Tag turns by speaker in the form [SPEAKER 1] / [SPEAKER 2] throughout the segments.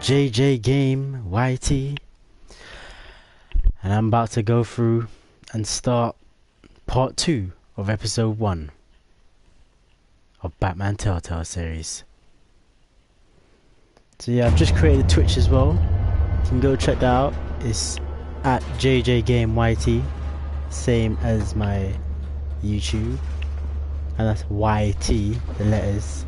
[SPEAKER 1] JayJayGameYT, and I'm about to go through and start part 2 of episode 1 of Batman Telltale series. So yeah, I've just created Twitch as well. You can go check that out. It's at JayJayGameYT, same as my YouTube, and that's YT, the letters.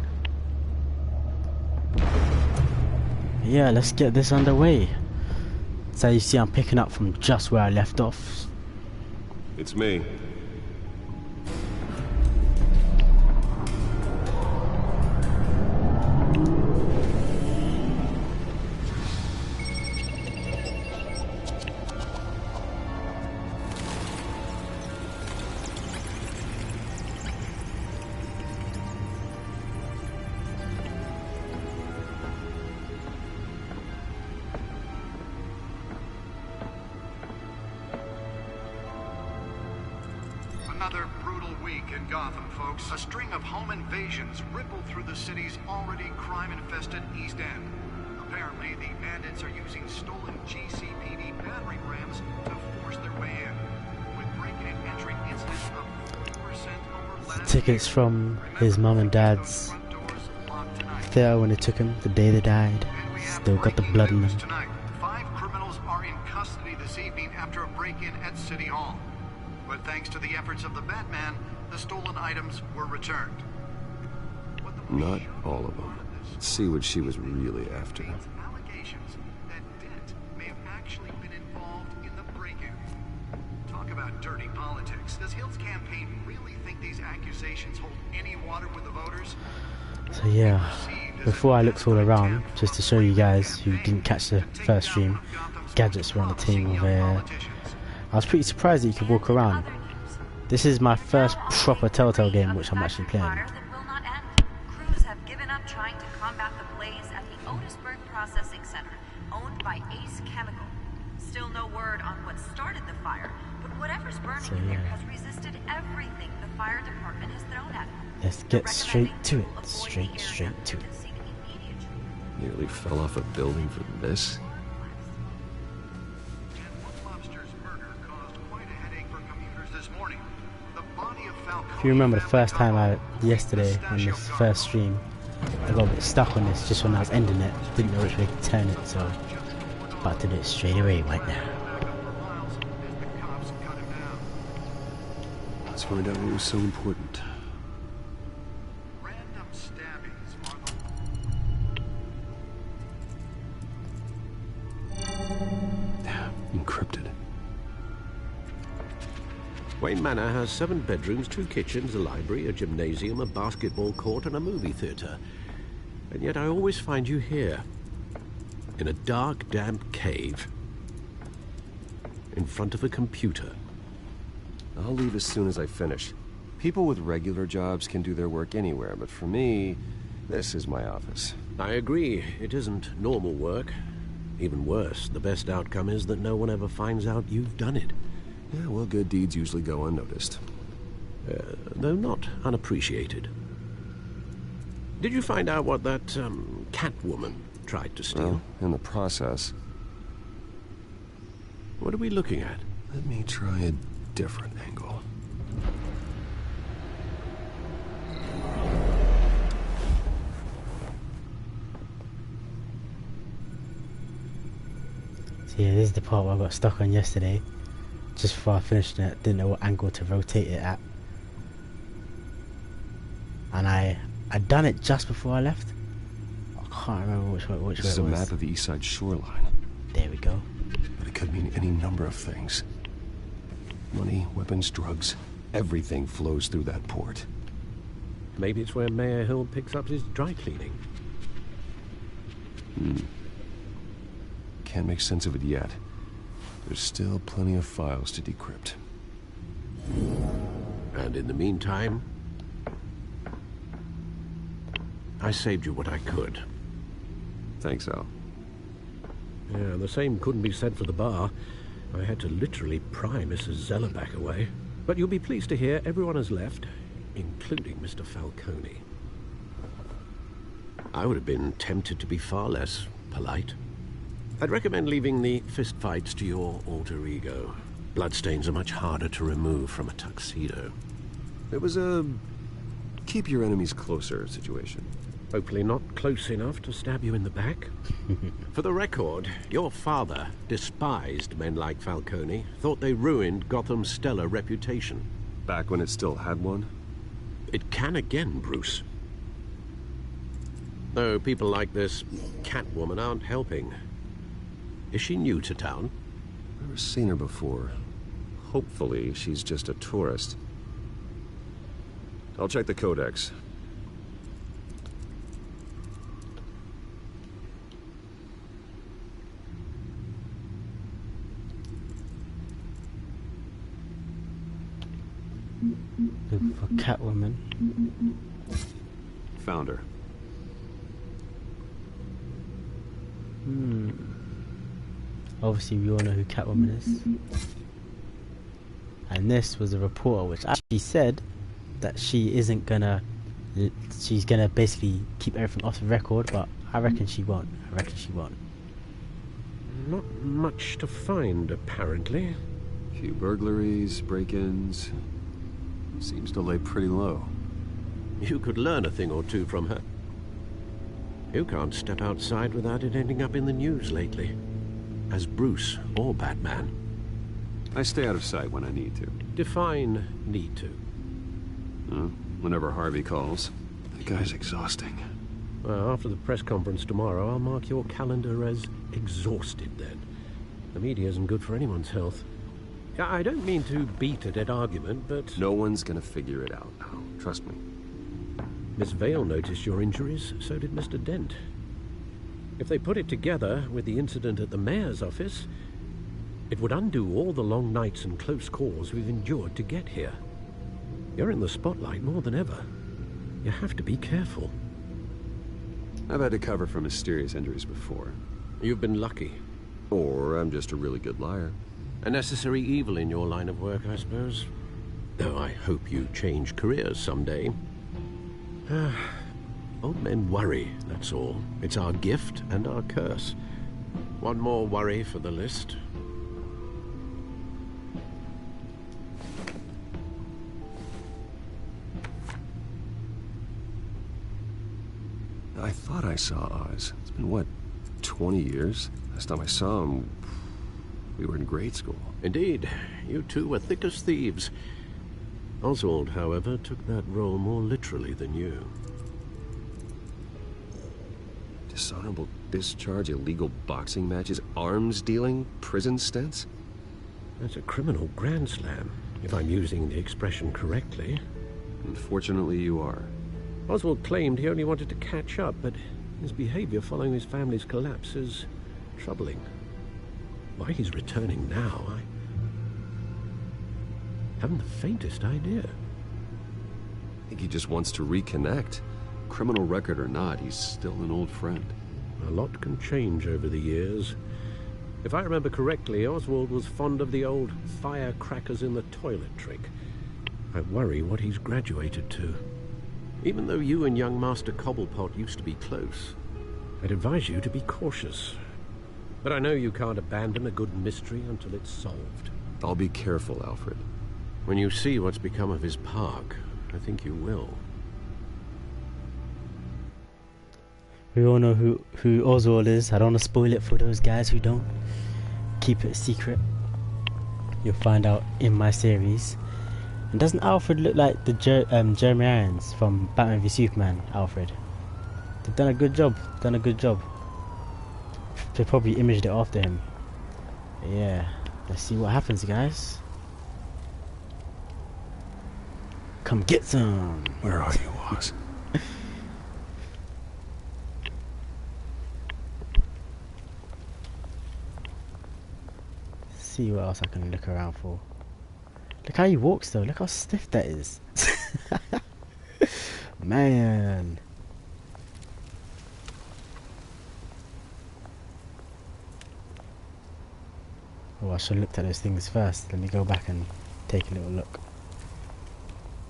[SPEAKER 1] Yeah, let's get this underway. So you see, I'm picking up from just where I left off.
[SPEAKER 2] It's me.
[SPEAKER 3] Another brutal week in Gotham, folks. A string of home invasions rippled through the city's already crime-infested East End. Apparently, the bandits are using stolen GCPD battering rams to force their way in. With break-in and entering incidents of 4% over last
[SPEAKER 1] Tickets
[SPEAKER 3] year.
[SPEAKER 1] from his mum and dad's
[SPEAKER 3] Front doors locked tonight.
[SPEAKER 1] theater when they took him the day they died.
[SPEAKER 3] And we have
[SPEAKER 1] Still got the
[SPEAKER 3] breaking
[SPEAKER 1] blood in
[SPEAKER 3] news
[SPEAKER 1] them.
[SPEAKER 3] tonight. 5 criminals are in custody this evening after a break-in at City Hall. But thanks to the efforts of the Batman, the stolen items were returned. What the movie
[SPEAKER 2] Not
[SPEAKER 3] showed
[SPEAKER 2] all of them.
[SPEAKER 3] are this
[SPEAKER 2] Let's see what she was really after.
[SPEAKER 3] allegations that Dent may have actually been involved in the break-in. Talk about dirty politics. Does Hill's campaign really think these accusations hold any water with the voters?
[SPEAKER 1] So yeah, before I looked all around, just to show you guys who didn't catch the first stream, gadgets were on the table there. I was pretty surprised that you could walk around. This is my first proper Telltale game which I'm actually playing.
[SPEAKER 4] Crews have given up trying to combat the blaze at the Otisburg Processing Center, owned by Ace Chemical. Still no word on what started the fire, but whatever's burning in there has resisted everything the fire department has thrown at it.
[SPEAKER 1] Let's get straight to it. Straight to it.
[SPEAKER 2] Nearly fell off a building for this.
[SPEAKER 1] If you remember the first time yesterday on this first stream, I got a bit stuck on this just when I was ending it. Didn't know which way to turn it, so about to do it straight away right now.
[SPEAKER 2] Let's find out what was so important.
[SPEAKER 3] Random stabbings
[SPEAKER 2] Encrypted.
[SPEAKER 5] Wayne Manor has 7 bedrooms, 2 kitchens, a library, a gymnasium, a basketball court, and a movie theatre. And yet I always find you here, in a dark, damp cave, in front of a computer.
[SPEAKER 2] I'll leave as soon as I finish. People with regular jobs can do their work anywhere, but for me, this is my office.
[SPEAKER 5] I agree, it isn't normal work. Even worse, the best outcome is that no one ever finds out you've done it.
[SPEAKER 2] Yeah, well, good deeds usually go unnoticed.
[SPEAKER 5] Though not unappreciated. Did you find out what that, Catwoman tried to steal?
[SPEAKER 2] Well, in the process,
[SPEAKER 5] What are we looking at?
[SPEAKER 2] let me try a different angle.
[SPEAKER 1] So yeah, this is the part where I got stuck on yesterday. Just before I finished it, didn't know what angle to rotate it at. And I'd done it just before I left. I can't remember which way it was.
[SPEAKER 2] This is a map of the east side shoreline,
[SPEAKER 1] There we go.
[SPEAKER 2] but it could mean any number of things. Money, weapons, drugs, everything flows through that port.
[SPEAKER 5] Maybe it's where Mayor Hill picks up his dry cleaning.
[SPEAKER 2] Can't make sense of it yet. There's still plenty of files to decrypt.
[SPEAKER 5] And in the meantime, I saved you what I could.
[SPEAKER 2] Thanks, Al.
[SPEAKER 5] Yeah, the same couldn't be said for the bar. I had to literally pry Mrs. Zellerback away. But you'll be pleased to hear everyone has left, including Mr. Falcone. I would have been tempted to be far less polite. I'd recommend leaving the fistfights to your alter ego. Bloodstains are much harder to remove from a tuxedo.
[SPEAKER 2] It was a keep your enemies closer situation.
[SPEAKER 5] Hopefully not close enough to stab you in the back. For the record, your father despised men like Falcone, thought they ruined Gotham's stellar reputation.
[SPEAKER 2] Back when it still had one?
[SPEAKER 5] It can again, Bruce. Though people like this Catwoman aren't helping. Is she new to town?
[SPEAKER 2] Never seen her before. Hopefully, she's just a tourist. I'll check the codex.
[SPEAKER 1] Looking for Catwoman.
[SPEAKER 2] Found her.
[SPEAKER 1] Obviously, we all know who Catwoman is. And this was a reporter which actually said that she isn't gonna. She's gonna basically keep everything off the record, but I reckon she won't.
[SPEAKER 5] Not much to find, apparently.
[SPEAKER 2] Few burglaries, break-ins. Seems to lay pretty low.
[SPEAKER 5] You could learn a thing or two from her. You can't step outside without it ending up in the news lately. As Bruce or Batman.
[SPEAKER 2] I stay out of sight when I need to.
[SPEAKER 5] Define need to.
[SPEAKER 2] Whenever Harvey calls. The guy's exhausting.
[SPEAKER 5] Well, after the press conference tomorrow, I'll mark your calendar as exhausted then. The media isn't good for anyone's health. I don't mean to beat a dead argument, but...
[SPEAKER 2] No one's gonna figure it out now. Trust me.
[SPEAKER 5] Miss Vale noticed your injuries, so did Mr. Dent. If they put it together with the incident at the mayor's office, it would undo all the long nights and close calls we've endured to get here. You're in the spotlight more than ever. You have to be careful.
[SPEAKER 2] I've had to cover for mysterious injuries before.
[SPEAKER 5] You've been lucky.
[SPEAKER 2] Or I'm just a really good liar.
[SPEAKER 5] A necessary evil in your line of work, I suppose. Though I hope you change careers someday. Old men worry, that's all. It's our gift and our curse. One more worry for the list.
[SPEAKER 2] I thought I saw Oz. It's been, what, 20 years? Last time I saw him, we were in grade school.
[SPEAKER 5] Indeed, you two were thick as thieves. Oswald, however, took that role more literally than you.
[SPEAKER 2] Dishonorable discharge, illegal boxing matches, arms dealing, prison stints?
[SPEAKER 5] That's a criminal grand slam, if I'm using the expression correctly.
[SPEAKER 2] Unfortunately, you are.
[SPEAKER 5] Oswald claimed he only wanted to catch up, but his behavior following his family's collapse is troubling. Why he's returning now, I haven't the faintest idea.
[SPEAKER 2] I think he just wants to reconnect. Criminal record or not, he's still an old friend.
[SPEAKER 5] A lot can change over the years. If I remember correctly, Oswald was fond of the old firecrackers in the toilet trick. I worry what he's graduated to. Even though you and young Master Cobblepot used to be close, I'd advise you to be cautious. But I know you can't abandon a good mystery until it's solved.
[SPEAKER 2] I'll be careful, Alfred.
[SPEAKER 5] When you see what's become of his park, I think you will.
[SPEAKER 1] We all know who Oswald is. I don't want to spoil it for those guys who don't. Keep it a secret. You'll find out in my series. And doesn't Alfred look like the Jeremy Irons from Batman v Superman? Alfred. They've done a good job. They probably imaged it after him. But yeah. Let's see what happens, guys. Come get some.
[SPEAKER 2] Where are you, Oz?
[SPEAKER 1] See what else I can look around for. Look how he walks though, look how stiff that is. Man. Oh, I should have looked at those things first. Let me go back and take a little look.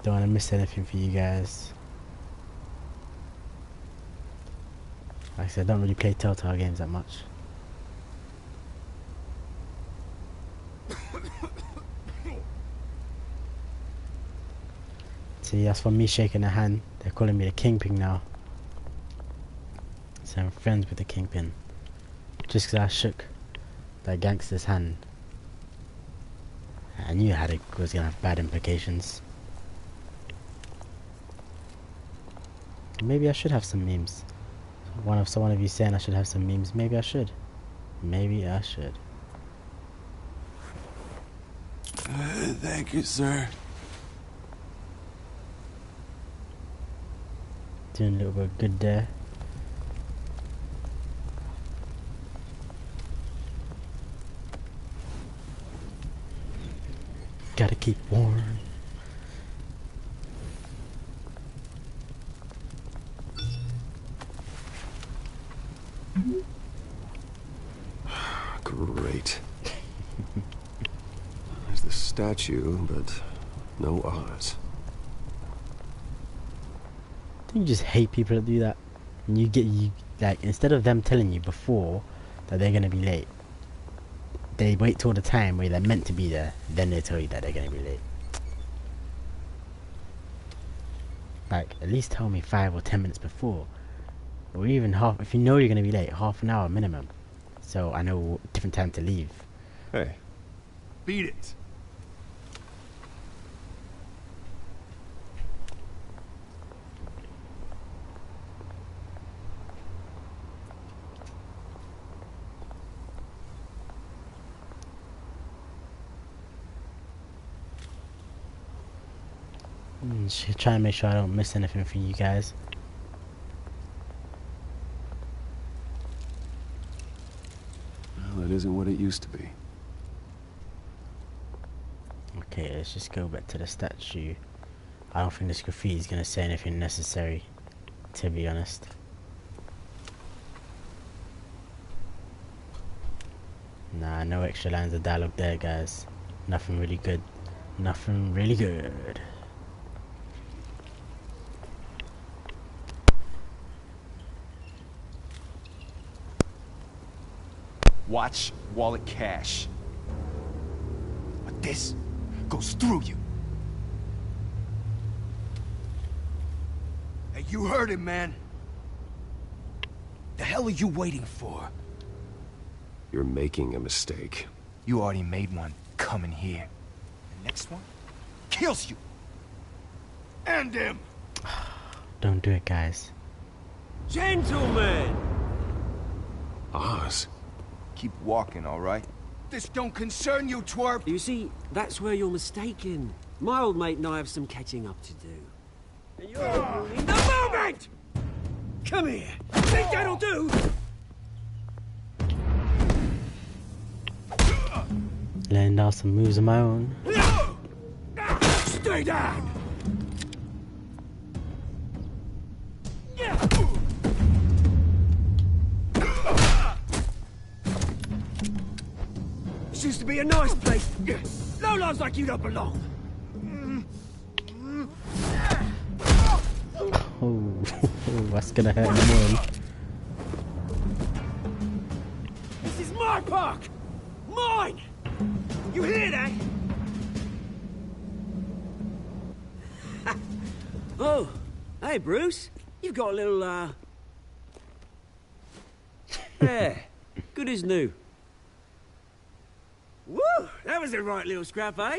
[SPEAKER 1] Don't want to miss anything for you guys. Like I said, I don't really play Telltale games that much. See, that's from me shaking a hand. They're calling me the Kingpin now. So I'm friends with the Kingpin. Just because I shook that gangster's hand. I knew it was going to have bad implications. Maybe I should have some memes. One of you saying I should have some memes. Maybe I should. Maybe I should.
[SPEAKER 6] Thank you, sir.
[SPEAKER 1] Doing a little bit of good there. Gotta keep warm.
[SPEAKER 2] Great. There's the statue, but no Oz.
[SPEAKER 1] Don't you just hate people that do that? And you like, instead of them telling you before that they're gonna be late, they wait till the time where they're meant to be there, then they tell you that they're gonna be late. Like, at least tell me 5 or 10 minutes before, or even half. If you know you're gonna be late, half an hour minimum, so I know different time to leave.
[SPEAKER 2] Hey.
[SPEAKER 6] Beat it.
[SPEAKER 1] Just trying to make sure I don't miss anything for you guys.
[SPEAKER 2] Well, it isn't what it used to be.
[SPEAKER 1] Okay, let's just go back to the statue. I don't think this graffiti is gonna say anything necessary, to be honest. Nah, no extra lines of dialogue there, guys. Nothing really good. Nothing really good.
[SPEAKER 6] Watch wallet cash. But this goes through you. Hey, you heard him, man. The hell are you waiting for?
[SPEAKER 2] You're making a mistake.
[SPEAKER 6] You already made one coming here. The next one kills you. And him.
[SPEAKER 1] Don't do it, guys.
[SPEAKER 5] Gentlemen!
[SPEAKER 2] Oz?
[SPEAKER 6] Keep walking, all right? This don't concern you, twerp.
[SPEAKER 5] You see, that's where you're mistaken. My old mate and I have some catching up to do. And you're ruining the moment! Come here. Think that'll do?
[SPEAKER 1] Laying down some moves of my own.
[SPEAKER 5] Stay down! This used to be a nice place. Lowlifes like you don't belong.
[SPEAKER 1] Oh, that's gonna hurt more.
[SPEAKER 5] This is my park! Mine! You hear that? Oh, hey Bruce. You've got a little, yeah, good as new. Woo! That was a right little scrap, eh?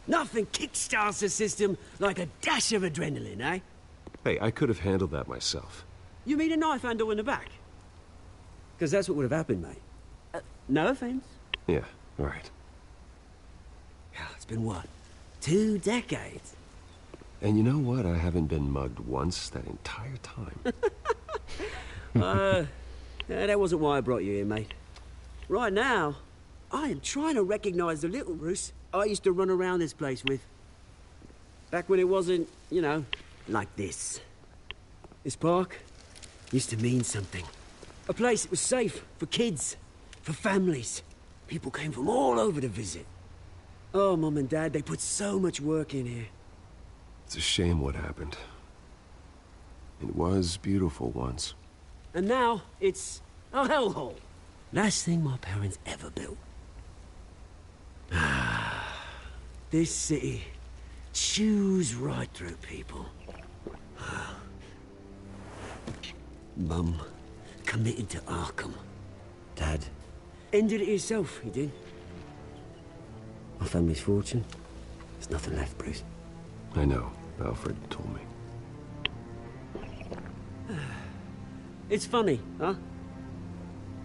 [SPEAKER 5] Nothing kickstarts the system like a dash of adrenaline, eh?
[SPEAKER 2] Hey, I could have handled that myself.
[SPEAKER 5] You mean a knife handle in the back? Because that's what would have happened, mate. No offense.
[SPEAKER 2] Yeah, right.
[SPEAKER 5] It's been what? 2 decades?
[SPEAKER 2] And you know what? I haven't been mugged once that entire time.
[SPEAKER 5] That wasn't why I brought you here, mate. Right now, I am trying to recognize the little Bruce I used to run around this place with. Back when it wasn't, you know, like this. This park used to mean something. A place that was safe for kids, for families. People came from all over to visit. Oh, Mum and Dad, they put so much work in here.
[SPEAKER 2] It's a shame what happened. It was beautiful once.
[SPEAKER 7] And now it's a hellhole. Last thing my parents ever built. This city chews right through people. Mum committed to Arkham. Dad ended it himself, he did. My family's fortune. There's nothing left, Bruce.
[SPEAKER 2] I know. Alfred told me.
[SPEAKER 7] It's funny, huh?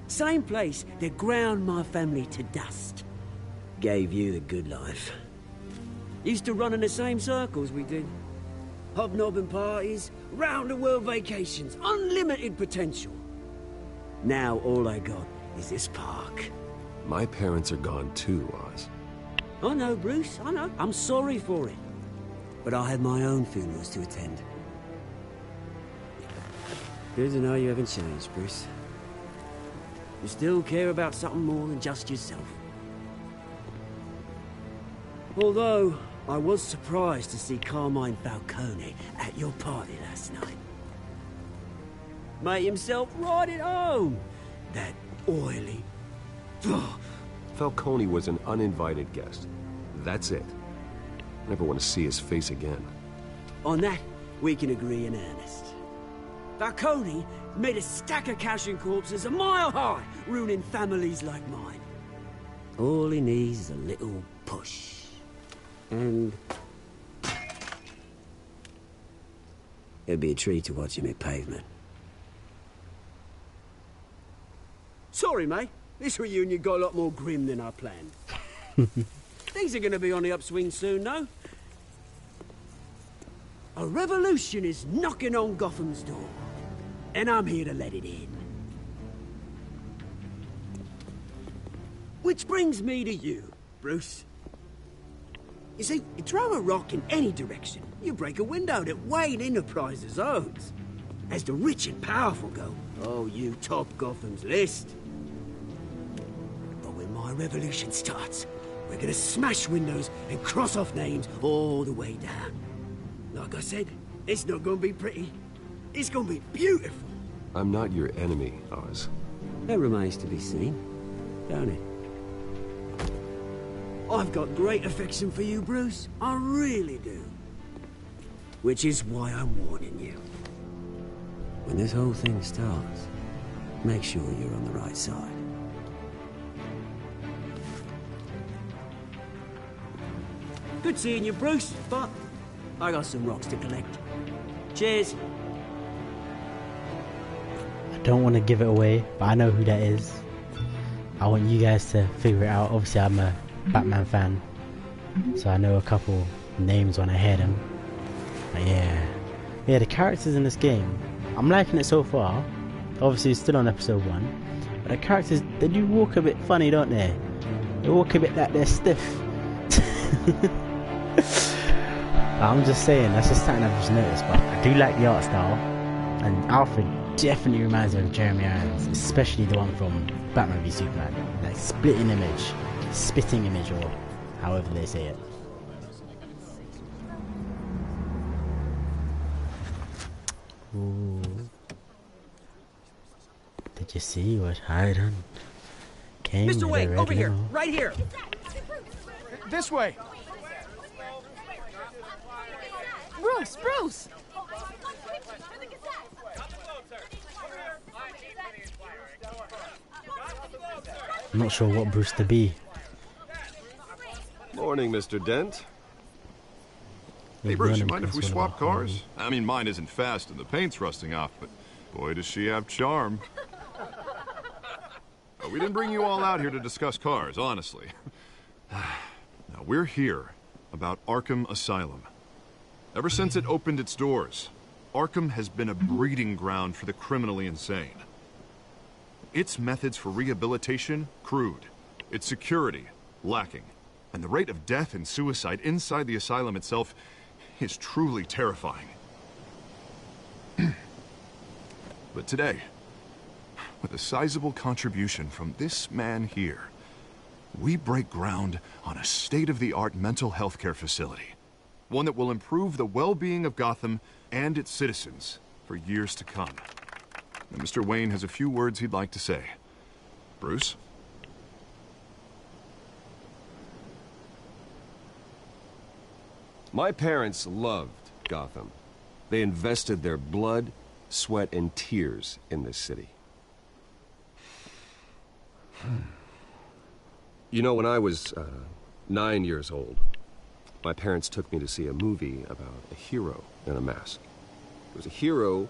[SPEAKER 7] Same place that ground my family to dust. Gave you the good life. Used to run in the same circles we did. Hobnobbing parties, round-the-world vacations, unlimited potential. Now all I got is this park.
[SPEAKER 2] My parents are gone too, Oz.
[SPEAKER 7] I know, Bruce, I know. I'm sorry for it. But I had my own funerals to attend. Good to know you haven't changed, Bruce. You still care about something more than just yourself. Although, I was surprised to see Carmine Falcone at your party last night. Made himself right at home. That oily...
[SPEAKER 2] Falcone was an uninvited guest. That's it. Never want to see his face again.
[SPEAKER 7] On that, we can agree in earnest. Falcone made a stack of cash and corpses a mile high, ruining families like mine. All he needs is a little push. And... it'd be a treat to watch him hit pavement. Sorry, mate. This reunion got a lot more grim than I planned. Things are gonna be on the upswing soon, though. A revolution is knocking on Gotham's door. And I'm here to let it in. Which brings me to you, Bruce. You see, you throw a rock in any direction, you break a window that Wayne Enterprises owns. As the rich and powerful go, oh, you top Gotham's list. But when my revolution starts, we're gonna smash windows and cross off names all the way down. Like I said, it's not gonna be pretty. It's gonna be beautiful.
[SPEAKER 2] I'm not your enemy, Oz.
[SPEAKER 7] That remains to be seen, don't it? I've got great affection for you, Bruce. I really do. Which is why I'm warning you. When this whole thing starts, make sure you're on the right side. Good seeing you, Bruce, but I got some rocks to collect. Cheers.
[SPEAKER 1] I don't want to give it away, but I know who that is. I want you guys to figure it out. Obviously, I'm a Batman fan, so I know a couple names when I hear them. But yeah, the characters in this game, I'm liking it so far. Obviously, it's still on episode 1, but the characters, they do walk a bit funny, don't they? They walk a bit like they're stiff. I'm just saying, that's just something I've just noticed, but I do like the art style, and Alfred definitely reminds me of Jeremy Irons, especially the one from Batman v Superman, like spitting image, or however they say it. Ooh. Did you see what I done? Came
[SPEAKER 8] Mr. Wayne, over here,
[SPEAKER 1] limo.
[SPEAKER 8] right here.
[SPEAKER 6] This way.
[SPEAKER 9] Bruce!
[SPEAKER 1] I'm not sure what Bruce to be.
[SPEAKER 2] Morning, Mr. Dent.
[SPEAKER 10] Hey, Bruce, you mind if we swap cars? I mean, mine isn't fast and the paint's rusting off, but boy, does she have charm. We didn't bring you all out here to discuss cars, honestly. Now, we're here about Arkham Asylum. Ever since it opened its doors, Arkham has been a breeding ground for the criminally insane. Its methods for rehabilitation, crude. Its security, lacking. And the rate of death and suicide inside the asylum itself is truly terrifying. But today, with a sizable contribution from this man here, we break ground on a state-of-the-art mental health care facility. One that will improve the well-being of Gotham and its citizens for years to come. and Mr. Wayne has a few words he'd like to say. Bruce?
[SPEAKER 2] My parents loved Gotham. They invested their blood, sweat, and tears in this city. You know, when I was 9 years old, my parents took me to see a movie about a hero in a mask. It was a hero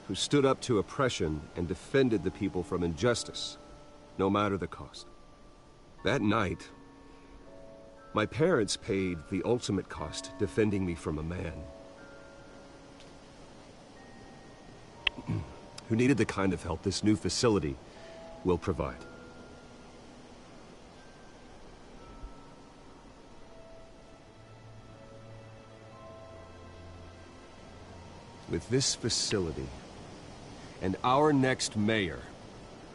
[SPEAKER 2] who stood up to oppression and defended the people from injustice, no matter the cost. That night, my parents paid the ultimate cost defending me from a man who needed the kind of help this new facility will provide. With this facility and our next mayor,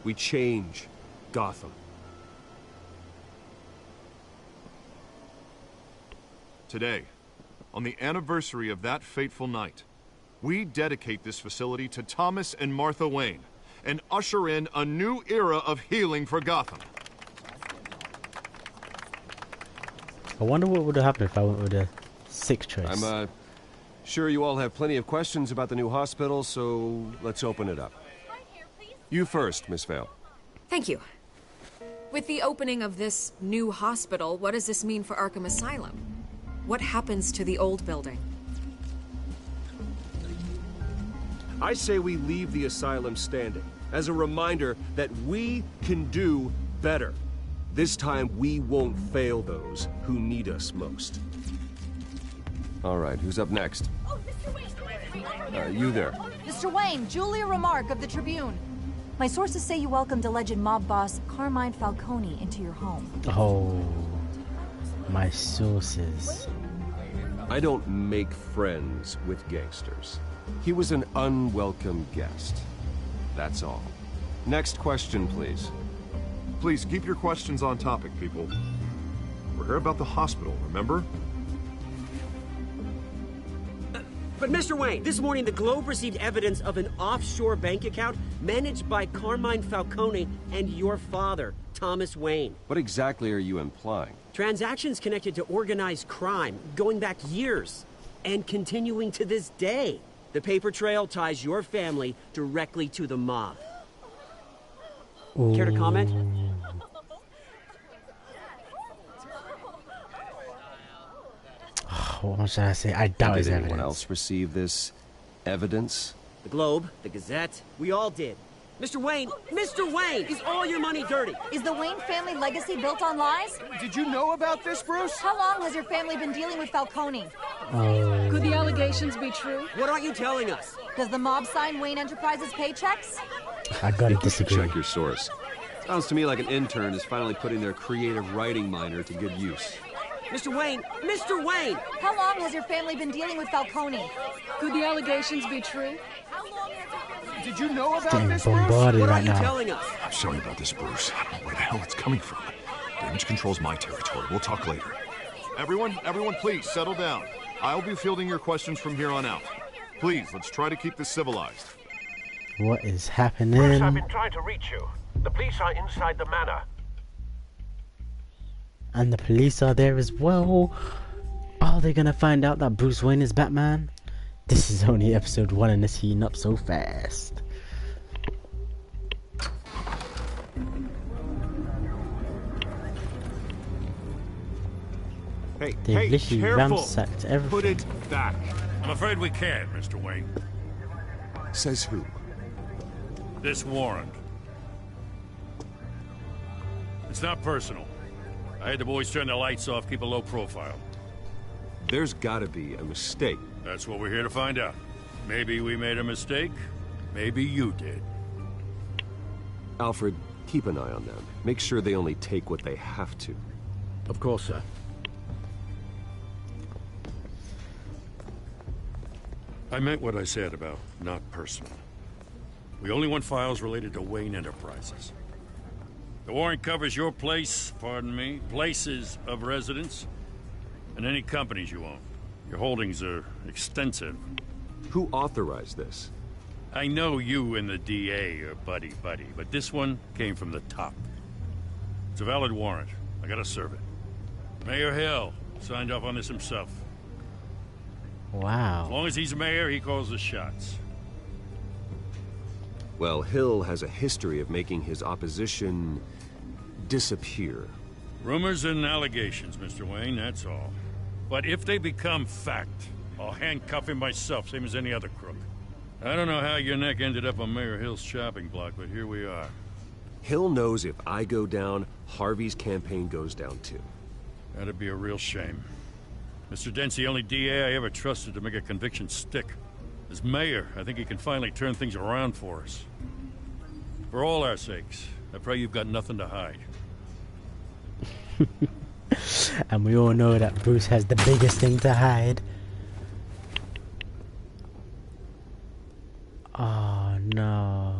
[SPEAKER 2] we change Gotham.
[SPEAKER 10] Today, on the anniversary of that fateful night, we dedicate this facility to Thomas and Martha Wayne and usher in a new era of healing for Gotham.
[SPEAKER 1] I wonder what would have happened if I went with a 6th choice.
[SPEAKER 2] I'm sure you all have plenty of questions about the new hospital, so let's open it up. You first, Miss Vale.
[SPEAKER 8] Thank you. With the opening of this new hospital, what does this mean for Arkham Asylum? What happens to the old building?
[SPEAKER 2] I say we leave the asylum standing as a reminder that we can do better. This time we won't fail those who need us most. All right, who's up next?
[SPEAKER 9] Oh, Mr. Wayne!
[SPEAKER 2] You there.
[SPEAKER 9] Mr. Wayne, Julia Remark of the Tribune. My sources say you welcomed alleged mob boss Carmine Falcone into your home.
[SPEAKER 1] Oh, my sources.
[SPEAKER 2] I don't make friends with gangsters. He was an unwelcome guest. That's all. Next question, please.
[SPEAKER 10] Please keep your questions on topic, people. We're here about the hospital, remember?
[SPEAKER 7] But Mr. Wayne, this morning the Globe received evidence of an offshore bank account managed by Carmine Falcone and your father, Thomas Wayne.
[SPEAKER 2] What exactly are you implying?
[SPEAKER 7] Transactions connected to organized crime, going back years, and continuing to this day. The paper trail ties your family directly to the mob. Care to comment?
[SPEAKER 1] What should I say? I doubt it's
[SPEAKER 2] Did
[SPEAKER 1] evidence.
[SPEAKER 2] anyone else receive this evidence?
[SPEAKER 7] The Globe, the Gazette, we all did. Mr. Wayne, is all your money dirty?
[SPEAKER 9] Is the Wayne family legacy built on lies?
[SPEAKER 6] Did you know about this, Bruce?
[SPEAKER 9] How long has your family been dealing with Falcone?
[SPEAKER 11] Could the allegations be true?
[SPEAKER 7] What aren't you telling us?
[SPEAKER 9] Does the mob sign Wayne Enterprises paychecks?
[SPEAKER 1] I gotta disagree.
[SPEAKER 2] Check your source. Sounds to me like an intern is finally putting their creative writing minor to good use.
[SPEAKER 7] Mr. Wayne!
[SPEAKER 9] How long has your family been dealing with Falcone?
[SPEAKER 11] Could the allegations be true?
[SPEAKER 6] Did you know about
[SPEAKER 1] Getting
[SPEAKER 6] this, Bruce?
[SPEAKER 1] bombarded
[SPEAKER 7] What
[SPEAKER 1] right
[SPEAKER 7] are you
[SPEAKER 1] now.
[SPEAKER 7] telling us?
[SPEAKER 10] I'm sorry about this, Bruce. I don't know where the hell it's coming from. Damage control's my territory. We'll talk later. Everyone, please, settle down. I'll be fielding your questions from here on out. Please, let's try to keep this civilized.
[SPEAKER 1] What is happening?
[SPEAKER 5] Bruce, I've been trying to reach you. The police are inside the manor.
[SPEAKER 1] And the police are there as well. Are they gonna find out that Bruce Wayne is Batman? This is only episode 1 and it's heating up so fast.
[SPEAKER 2] Hey,
[SPEAKER 1] They've literally
[SPEAKER 2] careful!
[SPEAKER 1] ransacked everything.
[SPEAKER 2] Put it back.
[SPEAKER 12] I'm afraid we can't, Mr. Wayne.
[SPEAKER 2] Says who?
[SPEAKER 12] This warrant. It's not personal. I had the boys turn the lights off, keep a low profile.
[SPEAKER 2] There's gotta be a mistake.
[SPEAKER 12] That's what we're here to find out. Maybe we made a mistake. Maybe you did.
[SPEAKER 2] Alfred, keep an eye on them. Make sure they only take what they have to.
[SPEAKER 5] Of course, sir.
[SPEAKER 12] I meant what I said about not personal. We only want files related to Wayne Enterprises. The warrant covers your place, pardon me, places of residence, and any companies you own. Your holdings are extensive.
[SPEAKER 2] Who authorized this?
[SPEAKER 12] I know you and the DA are buddy-buddy, but this one came from the top. It's a valid warrant. I gotta serve it. Mayor Hill signed off on this himself.
[SPEAKER 1] Wow.
[SPEAKER 12] As long as he's mayor, he calls the shots.
[SPEAKER 2] Well, Hill has a history of making his opposition disappear.
[SPEAKER 12] Rumors and allegations, Mr. Wayne, that's all. But if they become fact, I'll handcuff him myself, same as any other crook. I don't know how your neck ended up on Mayor Hill's shopping block, but here we are.
[SPEAKER 2] Hill knows if I go down, Harvey's campaign goes down too.
[SPEAKER 12] That'd be a real shame. Mr. Dent's the only DA I ever trusted to make a conviction stick. As mayor, I think he can finally turn things around for us. For all our sakes, I pray you've got nothing to hide.
[SPEAKER 1] And we all know that Bruce has the biggest thing to hide. Oh no.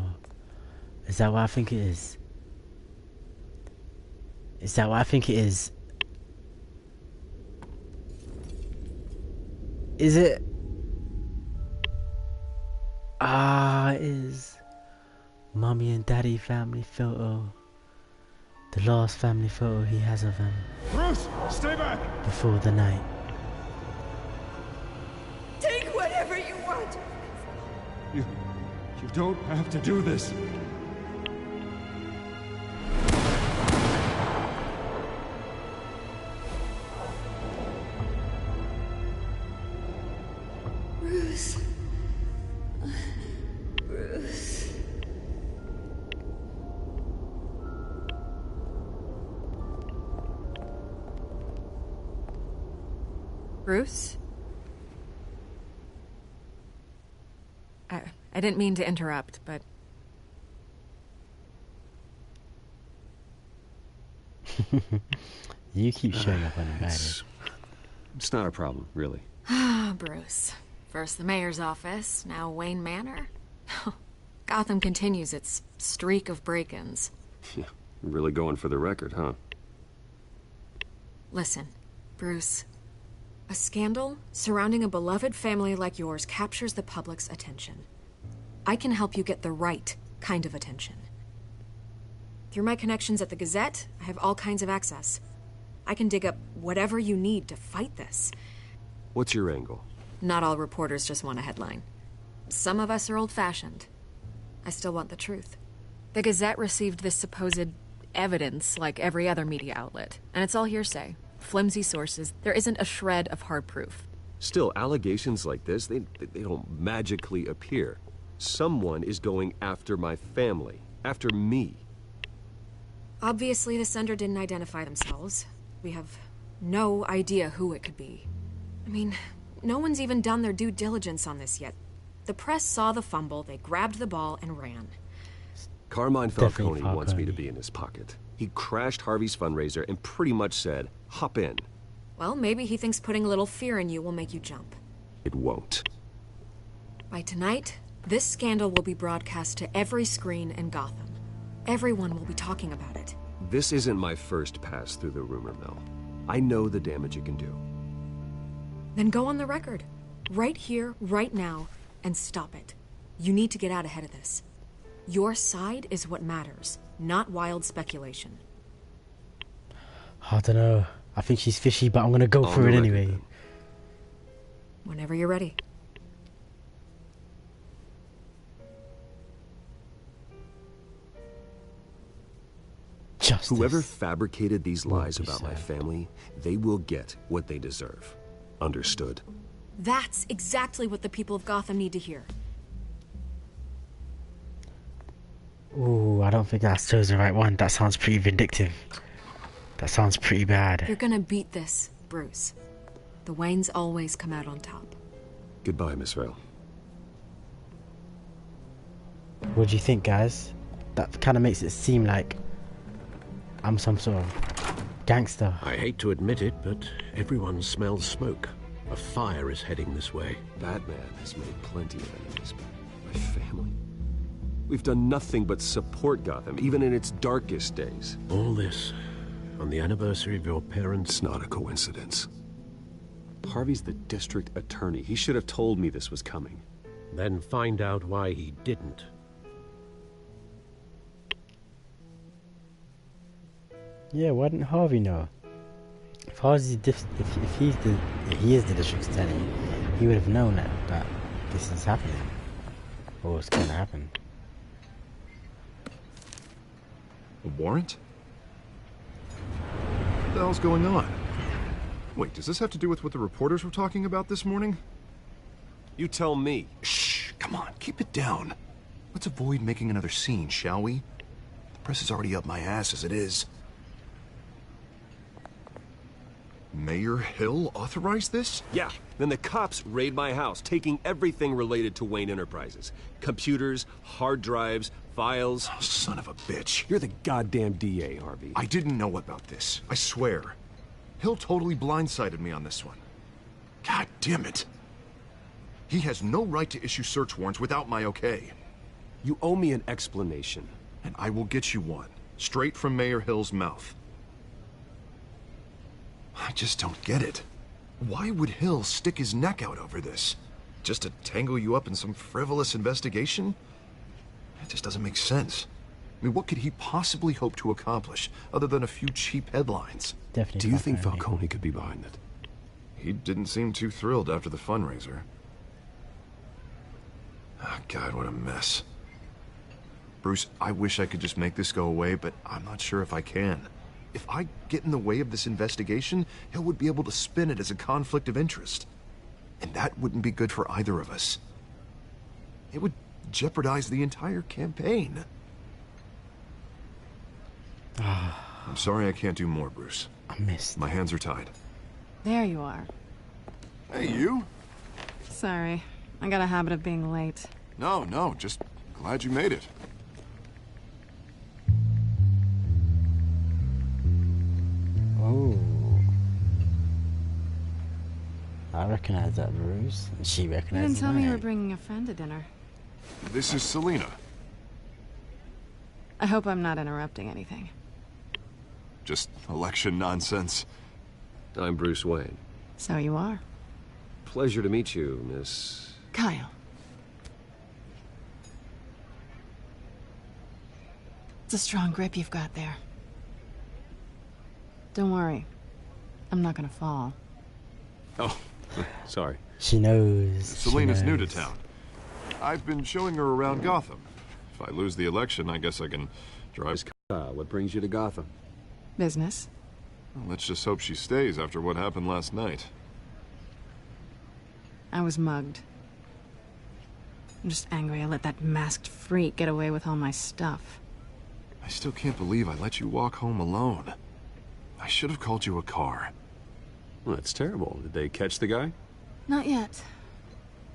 [SPEAKER 1] Is that what I think it is? Is that what I think it is? Is it? Ah, it is. Mommy and Daddy family photo. The last family photo he has of him.
[SPEAKER 10] Bruce, stay back!
[SPEAKER 1] Before the night.
[SPEAKER 13] Take whatever you want.
[SPEAKER 10] You don't have to do this.
[SPEAKER 13] Bruce. Bruce.
[SPEAKER 8] Bruce? I didn't mean to interrupt, but...
[SPEAKER 1] You keep showing up uninvited.
[SPEAKER 2] It's not a problem, really.
[SPEAKER 8] Ah, Bruce. First the mayor's office, now Wayne Manor. Gotham continues its streak of break-ins.
[SPEAKER 2] Yeah, really going for the record, huh?
[SPEAKER 8] Listen, Bruce. A scandal surrounding a beloved family like yours captures the public's attention. I can help you get the right kind of attention. Through my connections at the Gazette, I have all kinds of access. I can dig up whatever you need to fight this.
[SPEAKER 2] What's your angle?
[SPEAKER 8] Not all reporters just want a headline. Some of us are old-fashioned. I still want the truth. The Gazette received this supposed evidence like every other media outlet, and it's all hearsay. Flimsy sources. There isn't a shred of hard proof.
[SPEAKER 2] Still, allegations like this, they don't magically appear. Someone is going after my family. After me.
[SPEAKER 8] Obviously, the sender didn't identify themselves. We have no idea who it could be. I mean, no one's even done their due diligence on this yet. The press saw the fumble, they grabbed the ball and ran.
[SPEAKER 2] Carmine Falcone wants me to be in his pocket. He crashed Harvey's fundraiser and pretty much said, hop in.
[SPEAKER 8] Well, maybe he thinks putting a little fear in you will make you jump.
[SPEAKER 2] It won't.
[SPEAKER 8] By tonight, this scandal will be broadcast to every screen in Gotham. Everyone will be talking about it.
[SPEAKER 2] This isn't my first pass through the rumor mill. I know the damage it can do.
[SPEAKER 8] Then go on the record. Right here, right now, and stop it. You need to get out ahead of this. Your side is what matters, not wild speculation.
[SPEAKER 1] I don't know. I think she's fishy, but I'm gonna go for it anyway. Then.
[SPEAKER 8] Whenever you're ready.
[SPEAKER 1] Justice.
[SPEAKER 2] Whoever fabricated these lies about my family, they will get what they deserve. Understood?
[SPEAKER 8] That's exactly what the people of Gotham need to hear.
[SPEAKER 1] Ooh, I don't think I chose the right one. That sounds pretty vindictive. That sounds pretty bad.
[SPEAKER 8] You're gonna beat this, Bruce. The Waynes always come out on top.
[SPEAKER 2] Goodbye, Miss Vale.
[SPEAKER 1] What do you think, guys? That kind of makes it seem like I'm some sort of gangster.
[SPEAKER 5] I hate to admit it, but everyone smells smoke. A fire is heading this way.
[SPEAKER 2] Batman has made plenty of enemies, but my family... We've done nothing but support Gotham, even in its darkest days.
[SPEAKER 5] All this on the anniversary of your parents'...
[SPEAKER 2] It's not a coincidence. Harvey's the district attorney. He should have told me this was coming.
[SPEAKER 5] Then find out why he didn't.
[SPEAKER 1] Yeah, why didn't Harvey know? If Harvey's if he is the district attorney, he would have known that this is happening, or it's going to happen.
[SPEAKER 10] A warrant? What the hell's going on? Wait, does this have to do with what the reporters were talking about this morning?
[SPEAKER 2] You tell me.
[SPEAKER 10] Shh, come on, keep it down. Let's avoid making another scene, shall we? The press is already up my ass as it is. Mayor Hill authorized this?
[SPEAKER 2] Yeah, then the cops raid my house, taking everything related to Wayne Enterprises. Computers, hard drives, files.
[SPEAKER 10] Oh, son of a bitch.
[SPEAKER 2] You're the goddamn DA, Harvey.
[SPEAKER 10] I didn't know about this, I swear. Hill totally blindsided me on this one. God damn it. He has no right to issue search warrants without my okay.
[SPEAKER 2] You owe me an explanation.
[SPEAKER 10] And I will get you one, straight from Mayor Hill's mouth. I just don't get it. Why would Hill stick his neck out over this? Just to tangle you up in some frivolous investigation? It just doesn't make sense. I mean, what could he possibly hope to accomplish other than a few cheap headlines?
[SPEAKER 1] Definitely.
[SPEAKER 2] Do you think Falcone could be behind it?
[SPEAKER 10] He didn't seem too thrilled after the fundraiser. Oh, God, what a mess. Bruce, I wish I could just make this go away, but I'm not sure if I can. If I get in the way of this investigation, Hill would be able to spin it as a conflict of interest. And that wouldn't be good for either of us. It would jeopardize the entire campaign. I'm sorry I can't do more, Bruce.
[SPEAKER 1] I missed.
[SPEAKER 10] My hands are tied.
[SPEAKER 11] There you are.
[SPEAKER 10] Hey, you?
[SPEAKER 11] Sorry. I got a habit of being late.
[SPEAKER 10] No, just glad you made it.
[SPEAKER 1] Oh. I recognize that, Bruce. And she
[SPEAKER 11] You
[SPEAKER 1] recognizes
[SPEAKER 11] didn't tell me you were
[SPEAKER 1] mine.
[SPEAKER 11] bringing a friend to dinner.
[SPEAKER 10] This is Selena.
[SPEAKER 11] I hope I'm not interrupting anything.
[SPEAKER 10] Just election nonsense.
[SPEAKER 2] I'm Bruce Wayne.
[SPEAKER 11] So you are.
[SPEAKER 2] Pleasure to meet you, Miss...
[SPEAKER 11] Kyle. It's a strong grip you've got there. Don't worry. I'm not gonna fall.
[SPEAKER 2] Oh, sorry.
[SPEAKER 1] She knows.
[SPEAKER 10] Selena's new to town. I've been showing her around Gotham. If I lose the election, I guess I can drive...
[SPEAKER 2] What brings you to Gotham?
[SPEAKER 11] Business.
[SPEAKER 10] Well, let's just hope she stays after what happened last night.
[SPEAKER 11] I was mugged. I'm just angry I let that masked freak get away with all my stuff.
[SPEAKER 10] I still can't believe I let you walk home alone. I should have called you a car.
[SPEAKER 2] Well, that's terrible. Did they catch the guy?
[SPEAKER 11] Not yet.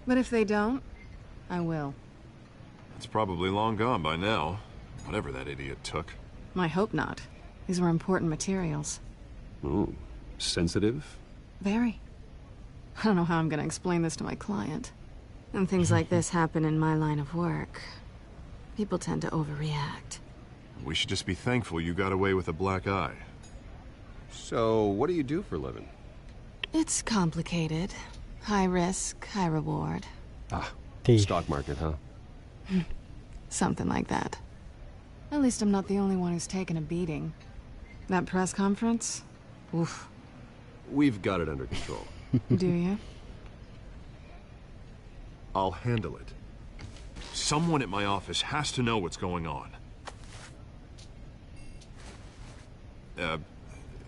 [SPEAKER 11] But if they don't, I will.
[SPEAKER 10] It's probably long gone by now. Whatever that idiot took.
[SPEAKER 11] I hope not. These were important materials.
[SPEAKER 2] Ooh, sensitive?
[SPEAKER 11] Very. I don't know how I'm gonna explain this to my client. And things like this happen in my line of work. People tend to overreact.
[SPEAKER 10] We should just be thankful you got away with a black eye.
[SPEAKER 2] So, what do you do for a living?
[SPEAKER 11] It's complicated. High risk, high reward.
[SPEAKER 2] Ah,
[SPEAKER 1] Thief.
[SPEAKER 2] stock market, huh?
[SPEAKER 11] Something like that. At least I'm not the only one who's taken a beating. That press conference? Oof.
[SPEAKER 2] We've got it under control.
[SPEAKER 11] Do you?
[SPEAKER 10] I'll handle it. Someone at my office has to know what's going on.